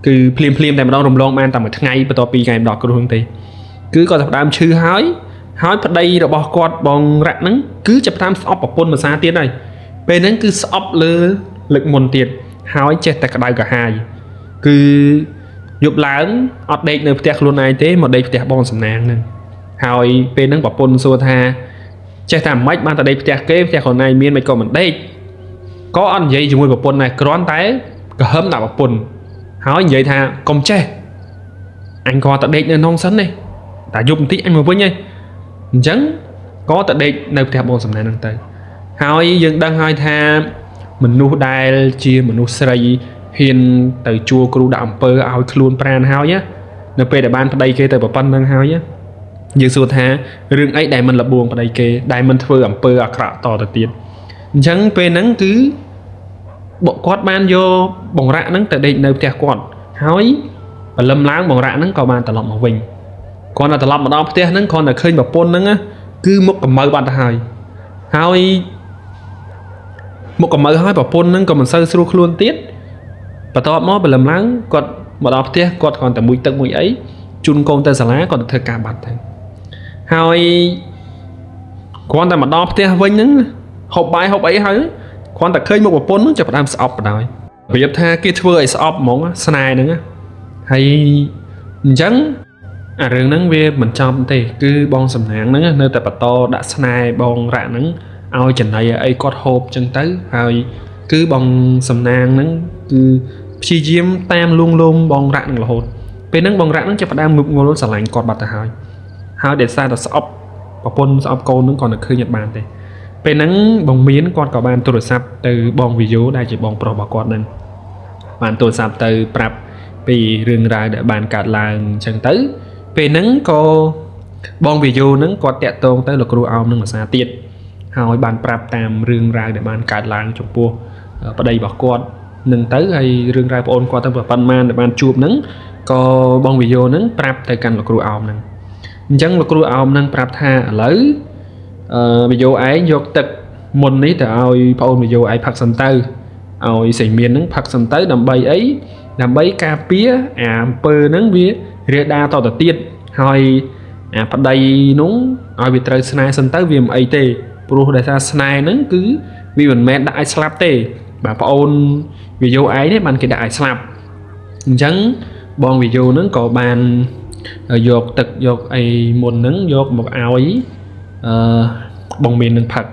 គឺភ្លាមតែម្ដងរំលងបានតែមួយថ្ងៃបន្ទាប់ពីថ្ងៃម្ដងគ្រោះហ្នឹងទេគឺគាត់ចាប់ផ្ដើមឈឺហើយប្តីរបស់គាត់បងរ៉ាក់ហ្នឹងគឺចាប់ផ្ដើមស្អប់ប្រពន្ធមួយសារទៀតហើយពេលហ្នឹងគឺស្អប់លើលើកមុនទៀតហើយចេះតែក្តៅក្រហាយគឺយប់ឡើងអត់ដេកនៅផ្ទះខ្លួនឯងទេមកដេកផ្ទះបងសំណាងហ្នឹងហើយពេលហ្នឹងប្រពន្ធសួរថាចេះតែមិនបានតែដេកផ្ទះគេផ្ទះខ្លួនឯងមានមិនក៏មិនដេកក៏អត់និយាយជាមួយប្រពន្ធដែរគ្រាន់តែកហឹមដាក់ប្រពន្ធហើយនិយាយថាកុំចេះអញក៏តែដេកនៅក្នុងសិនទេតែយប់បន្តិចអញមកវិញហើយអញ្ចឹងក៏តែដេកនៅផ្ទះបងសំណាងហ្នឹងទៅហើយយើងដឹងហើយថាមនុស្សដែលជាមនុស្សស្រីហ៊ានទៅជួគ្រូដាក់អំពើឲ្យខ្លួនប្រាណហើយនៅពេលដែលបានប្តីគេទៅប្រពន្ធហ្នឹងហើយយើងសួរថារឿងអីដែលមិនលបួងប្តីគេដែលមិនធ្វើអំពើអាក្រក់តទៅទៀតអញ្ចឹងពេលហ្នឹងគឺគាត់បានយកបងរ៉ាក់ហ្នឹងទៅដេកនៅផ្ទះគាត់ហើយបលឹមឡើងបងរ៉ាក់ហ្នឹងក៏បានត្រឡប់មកវិញគាត់ទៅត្រឡប់មកដល់ផ្ទះហ្នឹងគាត់តែឃើញប្រពន្ធហ្នឹងគឺមុខកម្ៅបាត់ទៅហើយមុខកម្ៅហើយប្រពន្ធហ្នឹងក៏មិនសូវស្រួលខ្លួនទៀតបន្ទាប់មកបលឹមឡើងគាត់មកដល់ផ្ទះគាត់គ្រាន់តែមួយទឹកមួយអីជូនកូនទៅសាលាគាត់ទៅធ្វើការបាត់ទៅហើយគ្រាន់តែមកដល់ផ្ទះវិញហ្នឹងហូបបាយហូបអីហើយ គាត់តែឃើញមុខប្រពន្ធហ្នឹងចាប់ផ្ដើមស្អប់បណ្ដោយប្រៀបថាគេធ្វើឲ្យស្អប់ហ្មងស្នេហ៍ហ្នឹងហើយអញ្ចឹងអារឿងហ្នឹងវាមិនចំទេគឺបងសំណាងហ្នឹងនៅតែបន្តដាក់ស្នេហ៍បងរ៉ាក់ហ្នឹងឲ្យចំណៃអីគាត់ហូបអញ្ចឹងទៅហើយគឺបងសំណាងហ្នឹងគឺព្យាយាមតាមលួងលោមបងរ៉ាក់ហ្នឹងរហូតពេលហ្នឹងបងរ៉ាក់ហ្នឹងចាប់ផ្ដើមងឹបងល់ស្រឡាញ់គាត់បាត់ទៅហើយដែលសារតែស្អប់ប្រពន្ធស្អប់កូនហ្នឹងគាត់នៅឃើញអត់បានទេពេលហ្នឹងបងមានគាត់ក៏បានទូរស័ព្ទទៅបងវីយ៉ូដែលជាបងប្រុសរបស់គាត់ហ្នឹងបានទូរស័ព្ទទៅប្រាប់ពីរឿងរ៉ាវដែលបានកើតឡើងអញ្ចឹងទៅពេលហ្នឹងក៏បងវីយ៉ូហ្នឹងគាត់តាក់ទងទៅលោកគ្រូអោមនឹងភាសាទៀតហើយបានប្រាប់តាមរឿងរ៉ាវដែលបានកើតឡើងចំពោះប្តីរបស់គាត់នឹងទៅហើយរឿងរ៉ាវប្អូនគាត់ទៅប៉ុន្មានដែលបានជួបហ្នឹងក៏បងវីយ៉ូហ្នឹងប្រាប់ទៅកាន់លោកគ្រូអោមហ្នឹងអញ្ចឹងលោកគ្រូអោមហ្នឹងប្រាប់ថាឥឡូវវីយ៉ូឯងយកទឹកមុននេះទៅឲ្យប្អូនវីយ៉ូឯងផឹកសិនទៅឲ្យសេមានហ្នឹងផឹកសិនទៅដើម្បីអីដើម្បីការពារអាអំពើហ្នឹងវារាលដាលតទៅទៀតហើយអាប្តីនោះឲ្យវាត្រូវស្នេហ៍សិនទៅវាមិនអីទេព្រោះដែលថាស្នេហ៍ហ្នឹងគឺវាមិនមែនដាក់ឲ្យស្លាប់ទេបាទប្អូនវីយ៉ូឯងនេះបានគេដាក់ឲ្យស្លាប់អញ្ចឹងបងវីយ៉ូហ្នឹងក៏បានយកទឹកយកអីមុនហ្នឹងយកមកឲ្យបងមាននឹងផឹក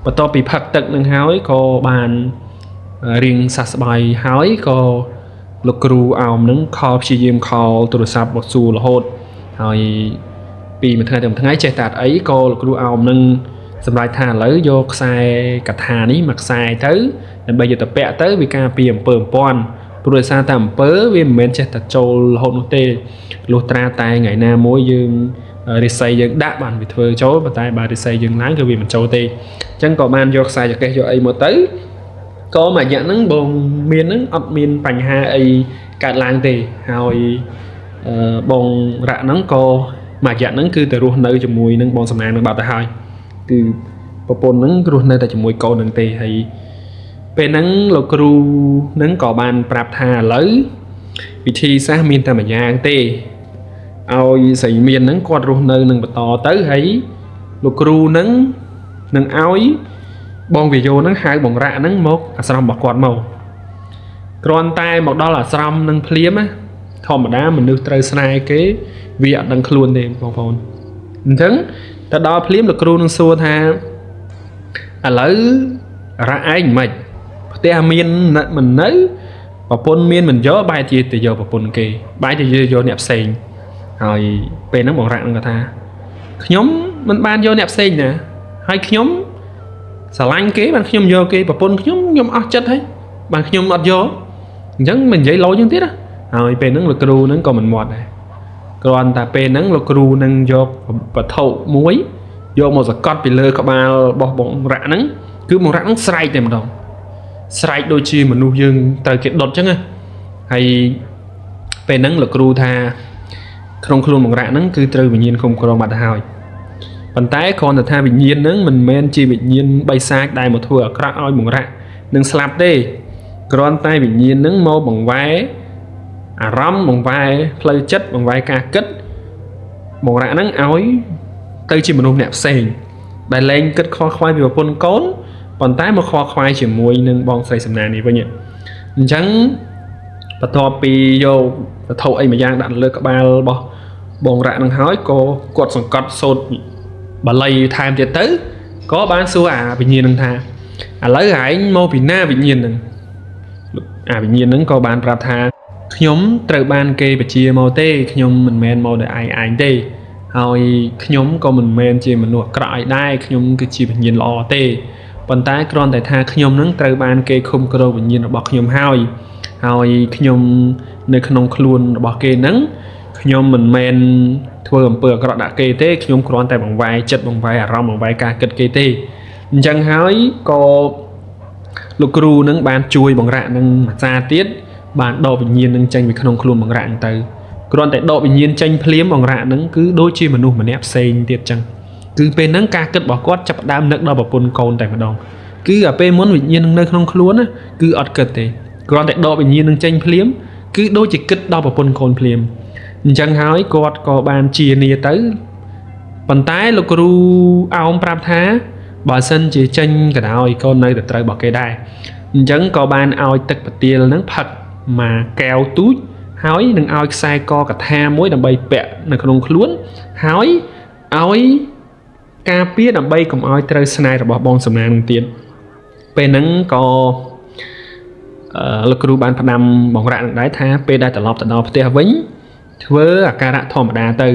បន្ទាប់ពីផឹកទឹកនឹងហើយក៏បានរៀងសះស្បើយហើយក៏លោកគ្រូអោមនឹងខលព្យាយាមខលទូរស័ព្ទមកសួររហូតហើយពីមួយថ្ងៃទៅមួយថ្ងៃចេះតែអីក៏លោកគ្រូអោមនឹងសម្រាប់ថាឥឡូវយកខ្សែកថានេះមកខ្សែទៅដើម្បីយកទៅពាក់ទៅវាការពារអំពើអំព័ន្ធព្រោះដោយសារតែអំពើវាមិនមែនចេះតែចូលរហូតនោះទេលុះត្រាតែថ្ងៃណាមួយយើងរិស័យយើងដាក់បានវាធ្វើចូលប៉ុន្តែបើរិស័យយើងឡើងគឺវាមិនចូលទេអញ្ចឹងក៏បានយកខ្សែចកេះយកអីមកទៅក៏មួយរយៈហ្នឹងបងមានហ្នឹងអត់មានបញ្ហាអីកើតឡើងទេហើយបងរ៉ាក់ហ្នឹងក៏មួយរយៈហ្នឹងគឺទៅរស់នៅជាមួយនឹងបងសំណាងនឹងបាត់ទៅហើយគឺប្រពន្ធហ្នឹងរស់នៅតែជាមួយកូនហ្នឹងទេហើយពេលហ្នឹងលោកគ្រូហ្នឹងក៏បានប្រាប់ថាឥឡូវវិធីសាស្ត្រមានតែមួយយ៉ាងទេឲ្យស្រីមានហ្នឹងគាត់រស់នៅនឹងបន្តទៅហើយលោកគ្រូហ្នឹងនឹងឲ្យបងវីយ៉ូហ្នឹងហៅបងរ៉ាក់ហ្នឹងមកអាស្រមរបស់គាត់មកគ្រាន់តែមកដល់អាស្រមនឹងភ្លាមណាធម្មតាមនុស្សត្រូវស្នេហ៍គេវាអត់ដឹងខ្លួនទេបងប្អូនអញ្ចឹងទៅដល់ភ្លាមលោកគ្រូនឹងសួរថាឥឡូវរ៉ាក់ឯងមិនផ្ទះមានមិននៅប្រពន្ធមានមិនយកបែរជាទៅយកប្រពន្ធគេបែរជាយកអ្នកផ្សេងហើយពេលហ្នឹងបងរ៉ាក់នឹងគាត់ថាខ្ញុំមិនបានយកអ្នកផ្សេងណាហើយខ្ញុំស្រឡាញ់គេបានខ្ញុំយកគេប្រពន្ធខ្ញុំអស់ចិត្តហើយបានខ្ញុំអត់យកអញ្ចឹងមិននិយាយលោចឹងទៀតហើយពេលហ្នឹងលោកគ្រូហ្នឹងក៏មិនមាត់ដែរគ្រាន់តែពេលហ្នឹងលោកគ្រូនឹងយកវត្ថុមួយយកមកសកត់ពីលើក្បាលរបស់បងរ៉ាក់ហ្នឹងគឺបងរ៉ាក់ហ្នឹងស្រែកតែម្ដងស្រែកដូចជាមនុស្សយើងត្រូវគេដុតអញ្ចឹងហើយពេលហ្នឹងលោកគ្រូថាក្នុងខ្លួនបងរ៉ាក់ហ្នឹងគឺត្រូវវិញ្ញាណឃុំក្រងបាត់ទៅហើយប៉ុន្តែគ្រាន់តែថាវិញ្ញាណហ្នឹងមិនមែនជាវិញ្ញាណបិសាចដែលមកធ្វើអាក្រក់ឲ្យបងរ៉ាក់នឹងស្លាប់ទេគ្រាន់តែវិញ្ញាណហ្នឹងមកបង្វែរអារម្មណ៍បង្វែរផ្លូវចិត្តបង្វែរការគិតបងរ៉ាក់ហ្នឹងឲ្យទៅជាមនុស្សអ្នកផ្សេងដែលលែងគិតខ្វល់ខ្វាយពីប្រពន្ធកូនប៉ុន្តែមកខ្វល់ខ្វាយជាមួយនឹងបងស្រីសំណាងនេះវិញអញ្ចឹងបន្ទាប់ពីយកវត្ថុអីមួយយ៉ាងដាក់លើក្បាលរបស់បងរ៉ាក់ហ្នឹងហើយក៏គាត់សង្កត់សូត្របាលីថែមទៀតទៅក៏បានសួរអាវិញ្ញាណហ្នឹងថាឥឡូវឯងមកពីណាវិញ្ញាណហ្នឹងអាវិញ្ញាណហ្នឹងក៏បានប្រាប់ថាខ្ញុំត្រូវបានគេបញ្ជាមកទេខ្ញុំមិនមែនមកដោយឯងទេហើយខ្ញុំក៏មិនមែនជាមនុស្សអាក្រក់អីដែរខ្ញុំគឺជាវិញ្ញាណល្អទេប៉ុន្តែគ្រាន់តែថាខ្ញុំនឹងត្រូវបានគេឃុំគ្រងវិញ្ញាណរបស់ខ្ញុំហើយខ្ញុំនៅក្នុងខ្លួនរបស់គេហ្នឹងខ្ញុំមិនមែនធ្វើអំពើអាក្រក់ដាក់គេទេខ្ញុំគ្រាន់តែបង្វែរចិត្តបង្វែរអារម្មណ៍បង្វែរការគិតគេទេអញ្ចឹងហើយក៏លោកគ្រូនឹងបានជួយបងរ៉ាក់នឹងអាចារ្យទៀតបានដកវិញ្ញាណនឹងចេញពីក្នុងខ្លួនបងរ៉ាក់ទៅគ្រាន់តែដកវិញ្ញាណចេញភ្លាមបងរ៉ាក់នឹងគឺដូចជាមនុស្សម្នាក់ផ្សេងទៀតអញ្ចឹងគឺពេលហ្នឹងការគិតរបស់គាត់ចាប់ផ្ដើមនឹកដល់ប្រពន្ធកូនតែម្ដងគឺអាពេលមុនវិញ្ញាណនឹងនៅក្នុងខ្លួនណាគឺអត់គិតទេគ្រាន់តែដកវិញ្ញាណនឹងចេញភ្លាមគឺដូចជាគិតដល់ប្រពន្ធកូនភ្លាមអញ្ចឹងហើយគាត់ក៏បានជានាទៅប៉ុន្តែលោកគ្រូអោមប្រាប់ថា បើសិនជាចេញកណ្ដោយកូននៅតែត្រូវរបស់គេដែរអញ្ចឹងក៏បានឲ្យទឹកប្រទាលហ្នឹងផឹកមកកែវទូចហើយនឹងឲ្យខ្សែកកថាមួយដើម្បីពាក់នៅក្នុងខ្លួនហើយឲ្យការពារដើម្បីកុំឲ្យត្រូវស្នេហ៍របស់បងសំណាងនឹងទៀតពេលហ្នឹងក៏លោកគ្រូបានផ្ដាំបងរ៉ាក់នឹងដែរថាពេលដែលត្រឡប់ទៅដល់ផ្ទះវិញធ្វើអាការៈធម្មតាទៅ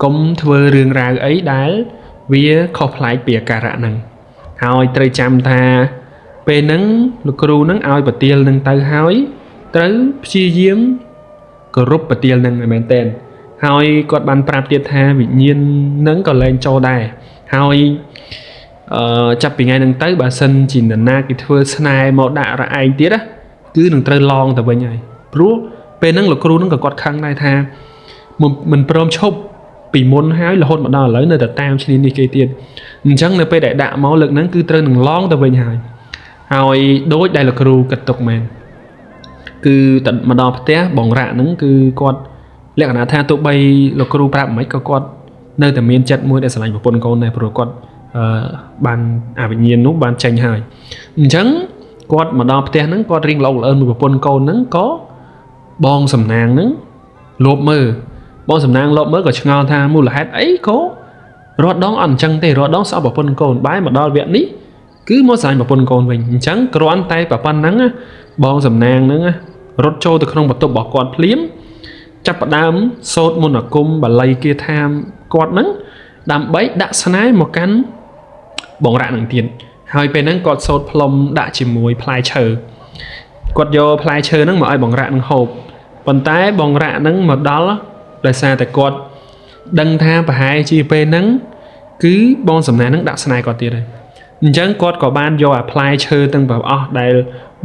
កុំធ្វើរឿងរ៉ាវអីដែលវាខុសប្លែកពីអាការៈហ្នឹងហើយត្រូវចាំថាពេលហ្នឹងលោកគ្រូហ្នឹងឲ្យប្រទាលនឹងទៅហើយត្រូវព្យាយាមគោរពប្រទាលនឹងមែនទែនហើយគាត់បានប្រាប់ទៀតថាវិញ្ញាណនឹងក៏លែងចូលដែរហើយចាប់ពីថ្ងៃហ្នឹងទៅបើសិនជានរណាគេធ្វើស្នេហ៍មកដាក់រឯងទៀតណាគឺនឹងត្រូវឡងទៅវិញហើយព្រោះពេលហ្នឹងលោកគ្រូហ្នឹងក៏គាត់ខឹងដែរថាមិនព្រមឈប់ពីមុនហើយរហូតមកដល់ឥឡូវនៅតែតាមឈ្នានីសគេទៀតអញ្ចឹងនៅពេលដែលដាក់មកលើកហ្នឹងគឺត្រូវនឹងឡងទៅវិញហើយដូចដែលលោកគ្រូគិតទុកមែនគឺទៅមកដល់ផ្ទះបងរ៉ាក់ហ្នឹងគឺគាត់លក្ខណៈថាទោះបីលោកគ្រូប្រាប់មិនក៏គាត់នៅតែមានចិត្តមួយដែលស្រឡាញ់ប្រពន្ធកូនដែរព្រោះគាត់បានអវិញ្ញាណនោះបានចេញហើយអញ្ចឹងគាត់មកដល់ផ្ទះហ្នឹងគាត់រៀងលោកអើនមួយប្រពន្ធកូនហ្នឹងក៏បងសំណាងហ្នឹងលបមើលបងសំណាងលបមើលក៏ឆ្ងល់ថាមូលហេតុអីក៏រត់ដងអត់អញ្ចឹងទេរត់ដងស្អប់ប្រពន្ធកូនបែរមកដល់វគ្គនេះគឺមកស្រឡាញ់ប្រពន្ធកូនវិញអញ្ចឹងគ្រាន់តែប៉ុណ្្នឹងបងសំណាងហ្នឹងរត់ចូលទៅក្នុងបន្ទប់របស់គាត់ភ្លាមចាប់ផ្ដើមសូត្រមន្តអាគមបាលីគាថាគាត់ហ្នឹងដើម្បីដាក់ស្នេហ៍មកកាន់បងរ៉ាក់នឹងទៀតហើយពេលហ្នឹងគាត់សូត្រផ្លុំដាក់ជាមួយផ្លែឈើគាត់យកផ្លែឈើហ្នឹងមកឲ្យបងរ៉ាក់នឹងហូបប៉ុន្តែបងរ៉ាក់ហ្នឹងមកដល់ដោយសារតែគាត់ដឹងថាប្រហែលជាពេលហ្នឹងគឺបងសំណាងហ្នឹងដាក់ស្នេហ៍គាត់ទៀតហើយអញ្ចឹងគាត់ក៏បានយកអាផ្លែឈើទាំងប្រអស់ដែល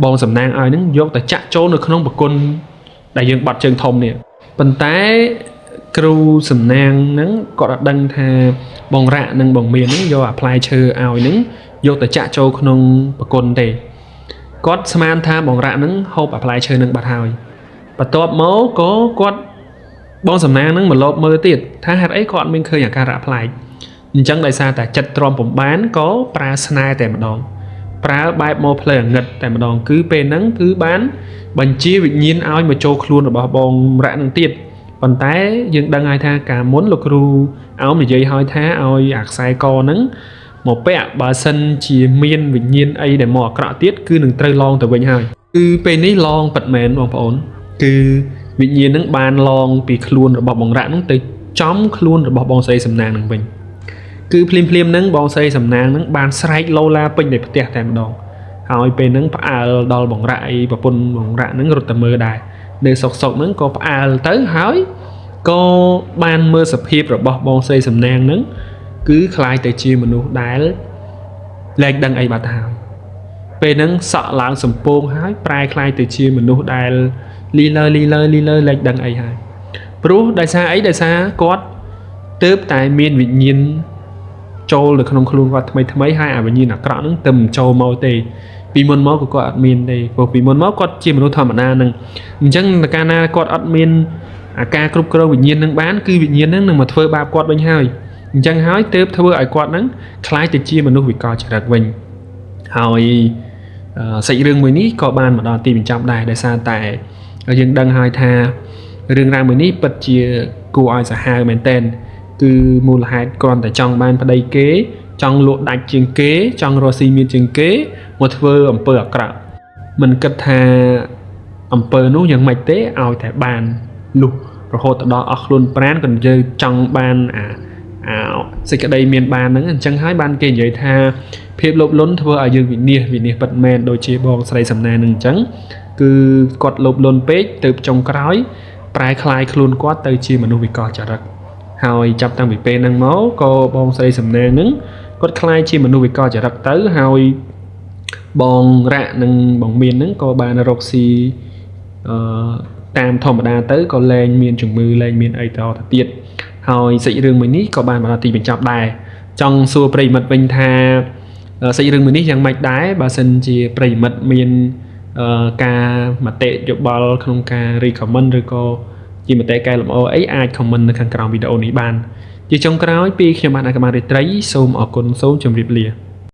បងសំណាងឲ្យហ្នឹងយកទៅចាក់ចូលនៅក្នុងប្រគុណដែលយើងបាត់ជើងធំនេះប៉ុន្តែគ្រូសំណាងហ្នឹងគាត់អត់ដឹងថាបងរ៉ាក់និងបងមានហ្នឹងយកអាផ្លែឈើឲ្យហ្នឹងយកទៅចាក់ចូលក្នុងប្រគុណទេគាត់ស្មានថាបងរ៉ាក់ហ្នឹងហូបអាផ្លែឈើហ្នឹងបាត់ហើយបន្ទាប់មកក៏គាត់បងសំណាងហ្នឹងមកលបមើលទៀតថាហេតុអីគាត់អត់មានឃើញអាការៈប្លែកអញ្ចឹងដោយសារតែចិត្តទ្រាំពំបានក៏ប្រើស្នេហ៍តែម្ដងប្រើបែបមកផ្លូវអាងឹតតែម្ដងគឺពេលហ្នឹងគឺបានបញ្ជាវិញ្ញាណឲ្យមកចូលខ្លួនរបស់បងរ៉ាក់នឹងទៀតប៉ុន្តែយើងដឹងហើយថាកាលមុនលោកគ្រូអោមនិយាយឲ្យថាឲ្យអាខ្សែកហ្នឹងមកពាក់បើសិនជាមានវិញ្ញាណអីដែលមកអាក្រក់ទៀតគឺនឹងត្រូវឡងទៅវិញហើយគឺពេលនេះឡងប៉ិតមែនបងប្អូនគឺវិញ្ញាណហ្នឹងបានឡងពីខ្លួនរបស់បងរ៉ាក់ហ្នឹងទៅចំខ្លួនរបស់បងស្រីសំណាងហ្នឹងវិញគឺភ្លាមហ្នឹងបងស្រីសំណាងហ្នឹងបានស្រែកឡូឡាពេញនៃផ្ទះតែម្ដងហើយពេលហ្នឹងផ្អើលដល់បងរ៉ាក់អីប្រពន្ធបងរ៉ាក់ហ្នឹងរត់ទៅមើលដែរនៅសុកហ្នឹងក៏ផ្អើលទៅហើយក៏បានមើលសភាពរបស់បងស្រីសំណាងហ្នឹងគឺคล้ายទៅជាមនុស្សដែលលែងដឹងអីបាត់ហើយពេលហ្នឹងសក់ឡើងសំពងហើយប្រែคล้ายទៅជាមនុស្សដែលលីលើលែងដឹងអីហើយព្រោះដោយសារអីដោយសារគាត់ទើបតែមានវិញ្ញាណចូលនៅក្នុងខ្លួនគាត់ថ្មីហើយអាវិញ្ញាណអាក្រក់ហ្នឹងទៅមិនចូលមកទេពីមុនមកក៏គាត់អត់មានទេព្រោះពីមុនមកគាត់ជាមនុស្សធម្មតាហ្នឹងអញ្ចឹងកាលណាគាត់អត់មានអាការគ្រប់គ្រងវិញ្ញាណហ្នឹងបានគឺវិញ្ញាណហ្នឹងនឹងមកធ្វើបាបគាត់វិញហើយអញ្ចឹងហើយទើបធ្វើឲ្យគាត់ហ្នឹងคล้ายទៅជាមនុស្សវិកលចរិតវិញហើយសាច់រឿងមួយនេះក៏បានមកដល់ទីបញ្ចប់ដែរដោយសារតែយើងដឹងហើយថារឿងរ៉ាវមួយនេះពិតជាគួរឲ្យសាហាវមែនទែនគឺមូលហេតុគ្រាន់តែចង់បានប្តីគេចង់លក់ដាច់ជាងគេចង់រស់ស៊ីមានជាងគេមកធ្វើអំពើអាក្រក់មិនគិតថាអំពើនោះយ៉ាងម៉េចទេឲ្យតែបានលុះរហូតដល់អស់ខ្លួនប្រាណក៏យើងចង់បានអាសេចក្តីមានបានហ្នឹងអញ្ចឹងហើយបានគេនិយាយថាភាពលោភលន់ធ្វើឲ្យយើងវិនាសពិតមែនដូចជាបងស្រីសំណាងហ្នឹងអញ្ចឹងគឺគាត់លោភលន់ពេកទៅចុងក្រោយប្រែคล้ายខ្លួនគាត់ទៅជាមនុស្សវិកលចរិតហើយចាប់តាំងពីពេលហ្នឹងមកក៏បងស្រីសំណាងហ្នឹងគាត់คล้ายជាមនុស្សវិកលចរិតទៅហើយបងរ៉ាក់និងបងមានហ្នឹងក៏បានរកស៊ីតាមធម្មតាទៅក៏លែងមានជំងឺលែងមានអីតទៅទៀតហើយសាច់រឿងមួយនេះក៏បានមកដល់ទីបញ្ចប់ដែរចង់សួរប្រិយមិត្តវិញថាសាច់រឿងមួយនេះយ៉ាងម៉េចដែរបើសិនជាប្រិយមិត្តមានការមតិយោបល់ក្នុងការ recommend ឬក៏ជាមតិកែលម្អអីអាច comment នៅខាងក្រោមវីដេអូនេះបានជាចុងក្រោយពីខ្ញុំបានអាកមារីត្រីសូមអរគុណសូមជម្រាបលា